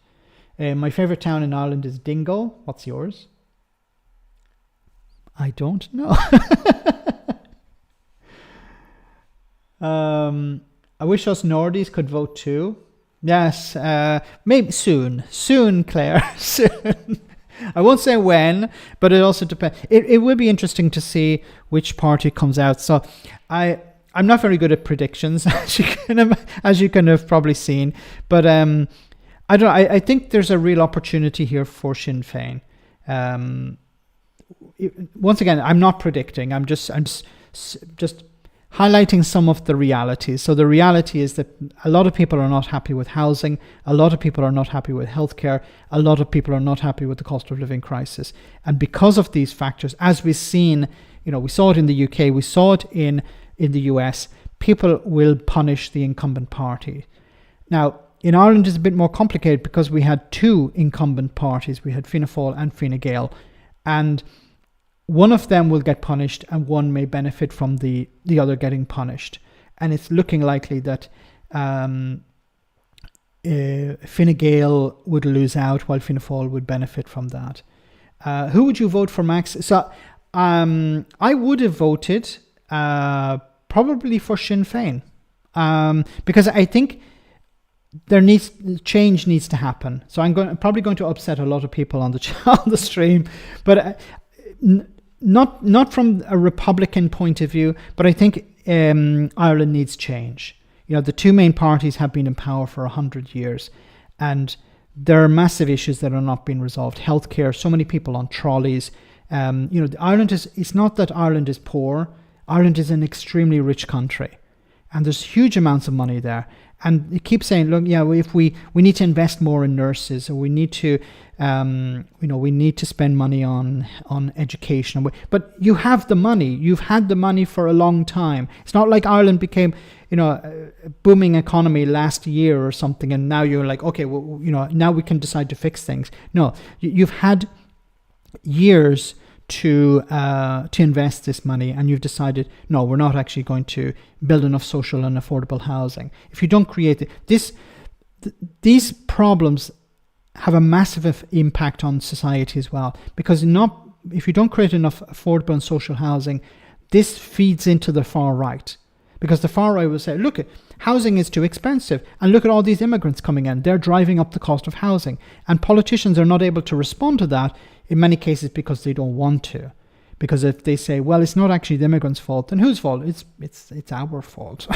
My favourite town in Ireland is Dingle. What's yours? I don't know. I wish us Nordies could vote too. Yes, maybe soon. Soon, Claire. Soon. I won't say when, but it also depends. It will be interesting to see which party comes out. So I'm not very good at predictions, as you can have probably seen. But I don't know. I think there's a real opportunity here for Sinn Féin. Once again, I'm not predicting. I'm just highlighting some of the realities. So the reality is that a lot of people are not happy with housing. A lot of people are not happy with healthcare. A lot of people are not happy with the cost of living crisis. And because of these factors, as we've seen, we saw it in the UK, we saw it in the US, people will punish the incumbent party. Now, in Ireland, it's a bit more complicated because we had two incumbent parties. We had Fianna Fáil and Fine Gael. And one of them will get punished and one may benefit from the other getting punished. And it's looking likely that Fine Gael would lose out while Fianna Fáil would benefit from that. Who would you vote for, Max? So I would have voted probably for Sinn Féin because I think change needs to happen. So I'm probably going to upset a lot of people on the stream, but not from a Republican point of view, but I think Ireland needs change. The two main parties have been in power for 100 years, and there are massive issues that are not being resolved. Healthcare, so many people on trolleys. Ireland it's not that Ireland is poor. Ireland is an extremely rich country, and there's huge amounts of money there. And it keeps saying, look, if we need to invest more in nurses, or we need to, we need to spend money on education. But you have the money. You've had the money for a long time. It's not like Ireland became, a booming economy last year or something, and now you're like, okay, well, now we can decide to fix things. No, you've had years to invest this money, and you've decided, no, we're not actually going to build enough social and affordable housing. If you don't create these problems have a massive impact on society as well, because if you don't create enough affordable and social housing, this feeds into the far right, because the far right will say, look, housing is too expensive, and look at all these immigrants coming in, they're driving up the cost of housing, and politicians are not able to respond to that in many cases because they don't want to. Because if they say, well, it's not actually the immigrants' fault, then whose fault? It's our fault.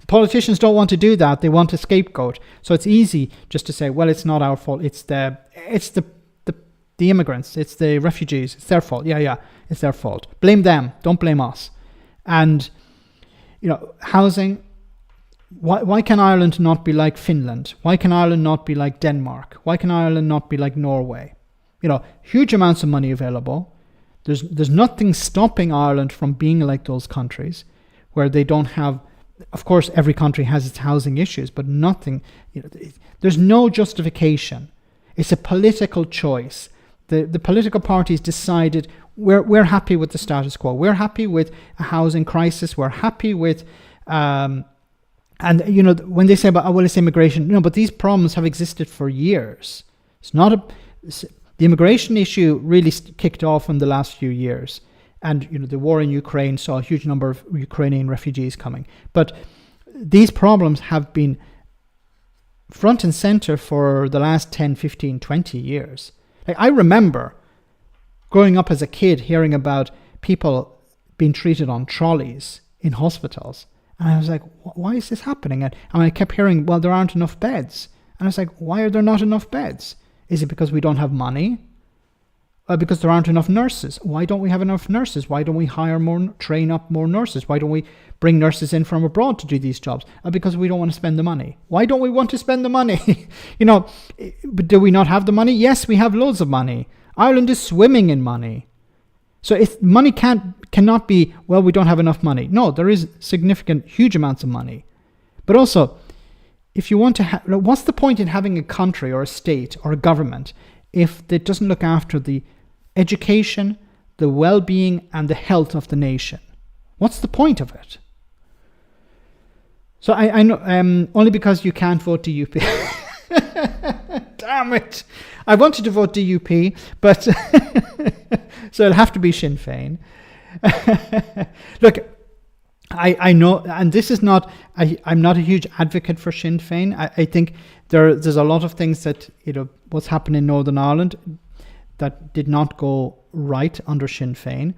Politicians don't want to do that. They want a scapegoat. So it's easy just to say, well, it's not our fault. It's the immigrants. It's the refugees. It's their fault. Yeah, it's their fault. Blame them. Don't blame us. And housing. Why can Ireland not be like Finland? Why can Ireland not be like Denmark? Why can Ireland not be like Norway? Huge amounts of money available. There's nothing stopping Ireland from being like those countries where they don't have, of course, every country has its housing issues, but nothing, there's no justification. It's a political choice. The political parties decided we're happy with the status quo. We're happy with a housing crisis. We're happy with, and when they say about, it's immigration, but these problems have existed for years. It's not the immigration issue really kicked off in the last few years. And, the war in Ukraine saw a huge number of Ukrainian refugees coming. But these problems have been front and center for the last 10, 15, 20 years. Like, I remember growing up as a kid hearing about people being treated on trolleys in hospitals. And I was like, why is this happening? And I kept hearing, well, there aren't enough beds. And I was like, why are there not enough beds? Is it because we don't have money? Because there aren't enough nurses. Why don't we have enough nurses? Why don't we train up more nurses? Why don't we bring nurses in from abroad to do these jobs? Because we don't want to spend the money. Why don't we want to spend the money? But do we not have the money? Yes, we have loads of money. Ireland is swimming in money. So if money cannot be, well, we don't have enough money. No, there is significant, huge amounts of money. But also, if you want to what's the point in having a country or a state or a government if it doesn't look after the education, the well-being and the health of the nation? What's the point of it? So I know only because you can't vote DUP. Damn it! I wanted to vote DUP, but so it'll have to be Sinn Féin. Look, I know, and this is not. I'm not a huge advocate for Sinn Féin. I think there's a lot of things that what's happened in Northern Ireland that did not go right under Sinn Féin.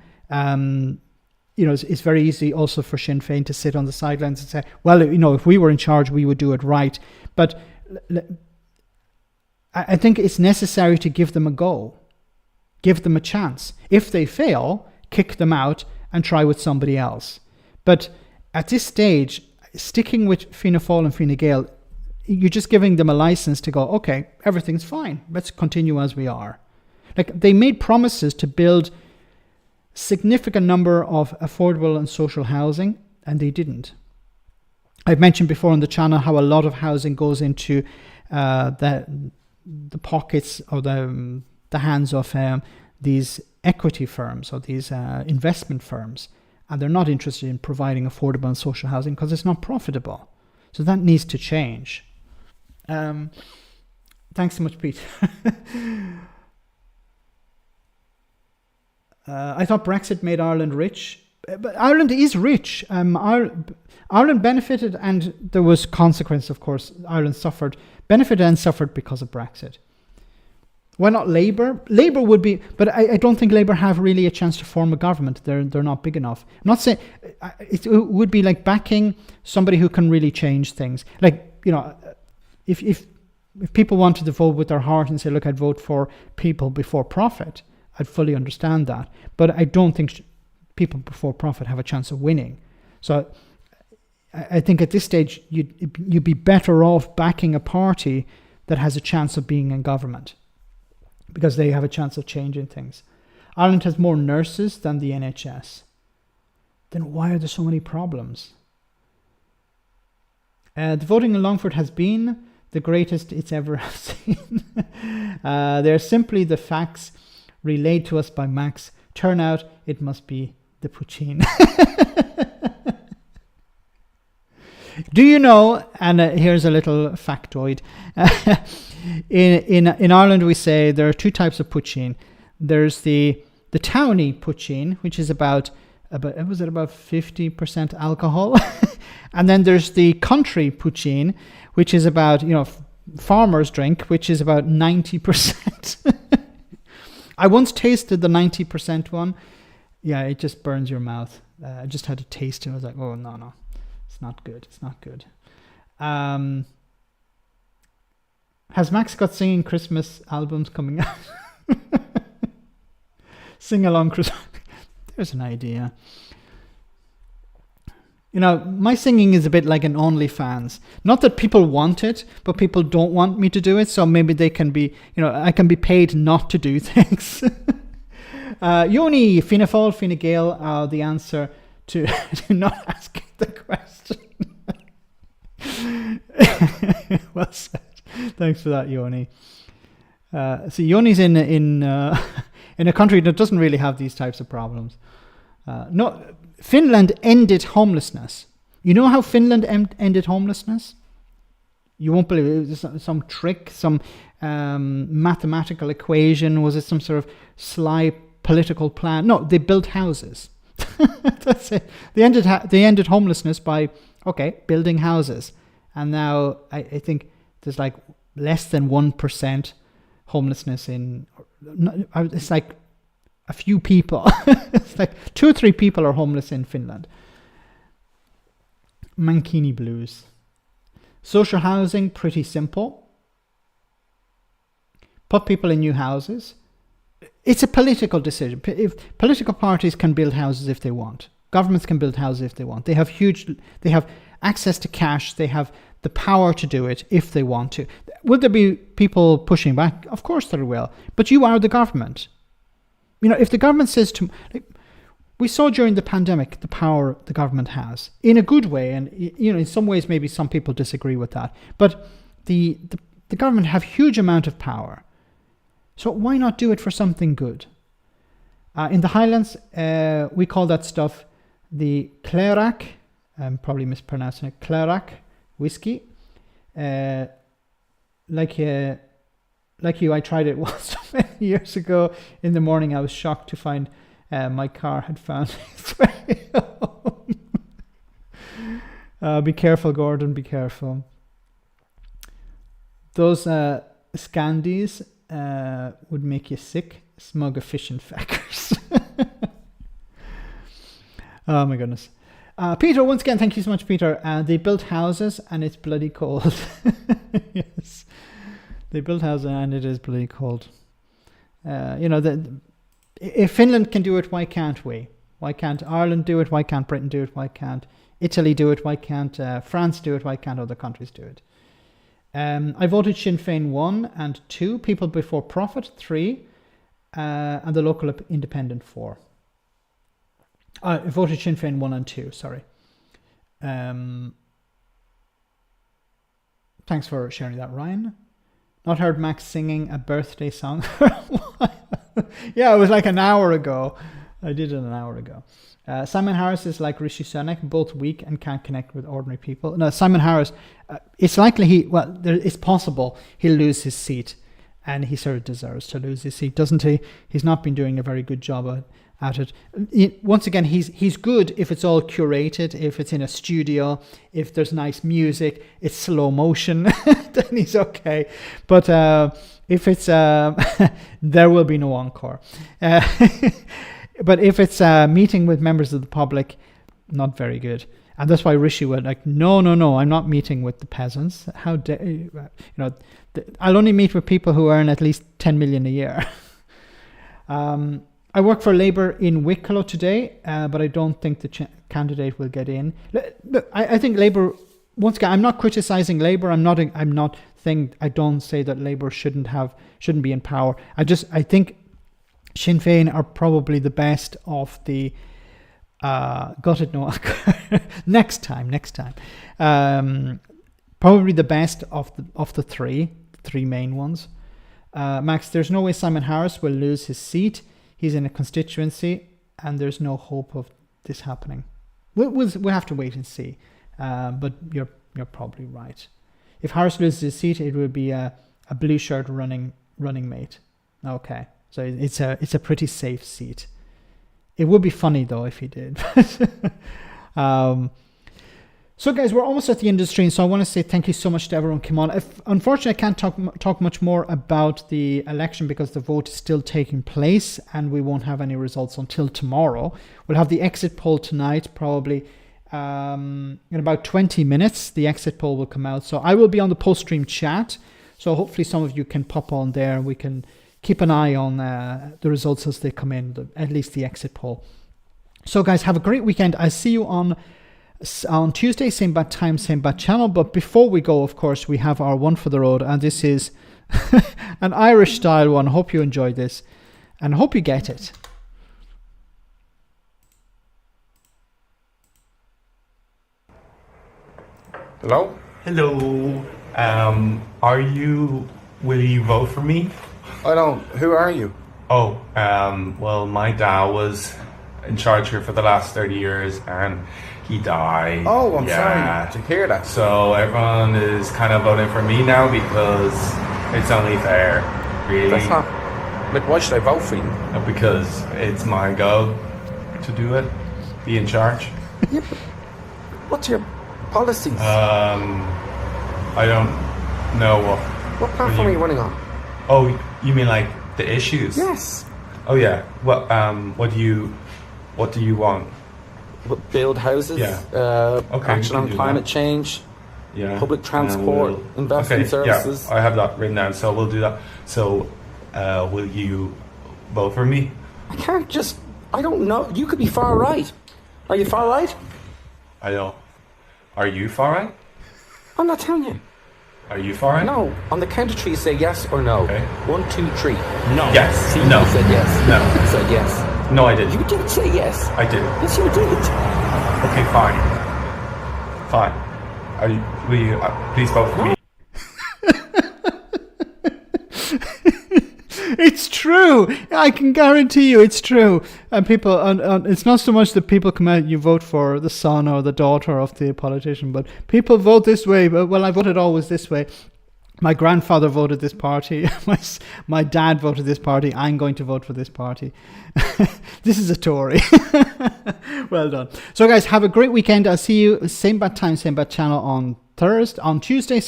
It's very easy also for Sinn Féin to sit on the sidelines and say, well, if we were in charge, we would do it right. But I think it's necessary to give them a go, give them a chance. If they fail, kick them out and try with somebody else. But at this stage, sticking with Fianna Fáil and Fine Gael, you're just giving them a license to go, okay, everything's fine. Let's continue as we are. Like, they made promises to build significant number of affordable and social housing, and they didn't. I've mentioned before on the channel how a lot of housing goes into the pockets or the hands of these equity firms or these investment firms, and they're not interested in providing affordable and social housing because it's not profitable. So that needs to change. Thanks so much, Pete. I thought Brexit made Ireland rich, but Ireland is rich. Ireland benefited, and there was consequence, of course. Ireland benefited and suffered because of Brexit. Why not Labour? Labour would be, but I don't think Labour have really a chance to form a government. They're not big enough. I'm not saying it would be like backing somebody who can really change things. Like, if people wanted to vote with their heart and say, look, I'd vote for people before profit, I'd fully understand that. But I don't think people before profit have a chance of winning. So I think at this stage, you'd be better off backing a party that has a chance of being in government, because they have a chance of changing things. Ireland has more nurses than the NHS. Then why are there so many problems? The voting in Longford has been the greatest it's ever seen. They're simply the facts relayed to us by Max. Turnout, it must be the poutine. Do you know, and here's a little factoid, in Ireland we say there are two types of poutine. There's the towny poutine, which is about 50% alcohol, and then there's the country poutine, which is about farmer's drink, which is about 90%. I once tasted the 90% one. Yeah, it just burns your mouth. I just had to taste it. I was like, oh no. It's not good. It's not good. Has Max got singing Christmas albums coming out? Sing along Christmas. There's an idea. My singing is a bit like an OnlyFans. Not that people want it, but people don't want me to do it. So maybe they can be, I can be paid not to do things. Yoni, Fianna Fáil, Fine Gael are the answer to not asking the question. Well said. Thanks for that, Yoni. See, Yoni's in a country that doesn't really have these types of problems. No, Finland ended homelessness. You know how Finland ended homelessness? You won't believe it. It was some trick, some mathematical equation. Was it some sort of sly political plan? No, they built houses. That's it. They ended homelessness by building houses, and now I think there's like less than 1% homelessness in. It's like a few people. It's like 2 or 3 people are homeless in Finland. Mankini blues. Social housing, pretty simple. Put people in new houses. it's a political decision. If political parties can build houses if they want, governments can build houses if they want. They have access to cash. They have the power to do it if they want to. Will there be people pushing back? Of course there will. But you are the government. You know, if the government says to, we saw during the pandemic the power the government has in a good way, and you know, in some ways maybe some people disagree with that. But the government have huge amount of power. So why not do it for something good? In the Highlands, we call that stuff the Clarac. I'm probably mispronouncing it. Clarac whiskey. Like you, I tried it once many years ago. In the morning, I was shocked to find my car had found its way home. Be careful, Gordon. Be careful. Those Scandies would make you sick. Smug efficient fackers. Oh my goodness. Peter, once again, thank you so much, Peter. They built houses and it's bloody cold. Yes. They built houses and it is bloody cold. You know, if Finland can do it, why can't we? Why can't Ireland do it? Why can't Britain do it? Why can't Italy do it? Why can't France do it? Why can't other countries do it? I voted Sinn Féin 1 and 2, People Before Profit 3, and the local independent 4. I voted Sinn Féin 1 and 2, sorry. Thanks for sharing that, Ryan. Not heard Max singing a birthday song for a while. Yeah, it was like an hour ago. I did it an hour ago. Simon Harris is like Rishi Sunak, both weak and can't connect with ordinary people. No, Simon Harris, it's likely it's possible he'll lose his seat, and he sort of deserves to lose his seat, doesn't he? He's not been doing a very good job at it. Once again, he's good if it's all curated, if it's in a studio, if there's nice music, it's slow motion, then he's okay. But if it's there will be no encore. But if it's a meeting with members of the public, not very good. And that's why Rishi went like, no, I'm not meeting with the peasants. How dare you? You know, I'll only meet with people who earn at least 10 million a year. I work for Labour in Wicklow today, but I don't think the candidate will get in. Look, I think Labour, once again, I'm not criticising Labour. I'm not saying, I don't say that Labour shouldn't be in power. I think Sinn Féin are probably the best of the got it, no. next time. Probably the best of the three main ones. Max, there's no way Simon Harris will lose his seat. He's in a constituency, and there's no hope of this happening. We'll have to wait and see. But you're probably right. If Harris loses his seat, it would be a blue shirt running mate. Okay. So it's a pretty safe seat. It would be funny though if he did. So guys, we're almost at the end of the stream, so I want to say thank you so much to everyone who came on. Unfortunately, I can't talk much more about the election because the vote is still taking place and we won't have any results until tomorrow. We'll have the exit poll tonight, probably in about 20 minutes. The exit poll will come out. So I will be on the post-stream chat. So hopefully some of you can pop on there and we can keep an eye on the results as they come in, at least the exit poll. So guys, have a great weekend. I'll see you on Tuesday, same bad time, same bad channel. But before we go, of course, we have our one for the road, and this is an Irish style one. Hope you enjoy this and hope you get it. Hello? Hello. Will you vote for me? I don't. Who are you? Oh, well, my dad was in charge here for the last 30 years and he died. Oh, I'm sorry to hear that. So everyone is kind of voting for me now because it's only fair, really. That's not... Like, why should I vote for you? Because it's my goal to do it, be in charge. Yeah, but what's your policies? I don't know what platform are you running on? Oh, you mean like the issues? Yes. Oh yeah. Well, what do you want? Build houses. Yeah. Okay, action on climate change. Yeah. Public transport. Investment services. Yeah, I have that written down. So we'll do that. So, will you Vote for me. I can't just... I don't know. You could be far right. Are you far right? I don't. Are you far right? I'm not telling you. Are you far right? No. On the count of three, say yes or no. Okay. 1, 2, 3. No. Yes. See, No. you said yes. No. You said yes. No, I didn't. You did say yes. I didn't. Yes, you did. Okay, fine. Fine. Will you please vote for me? It's true. I can guarantee you it's true. And people, it's not so much that people come out and you vote for the son or the daughter of the politician, but people vote this way. But well, I voted always this way. My grandfather voted this party. My dad voted this party. I'm going to vote for this party. This is a Tory. Well done. So guys, have a great weekend. I'll see you same bad time, same bad channel on Tuesday.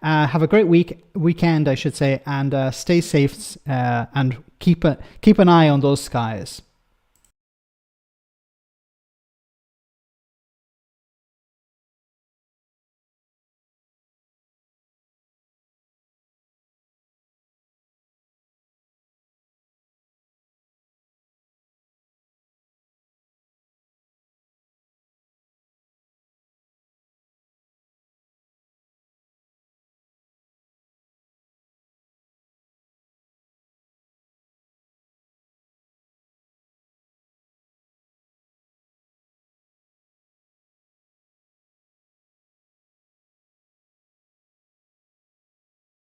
Have a great weekend, I should say, and stay safe and keep an eye on those skies.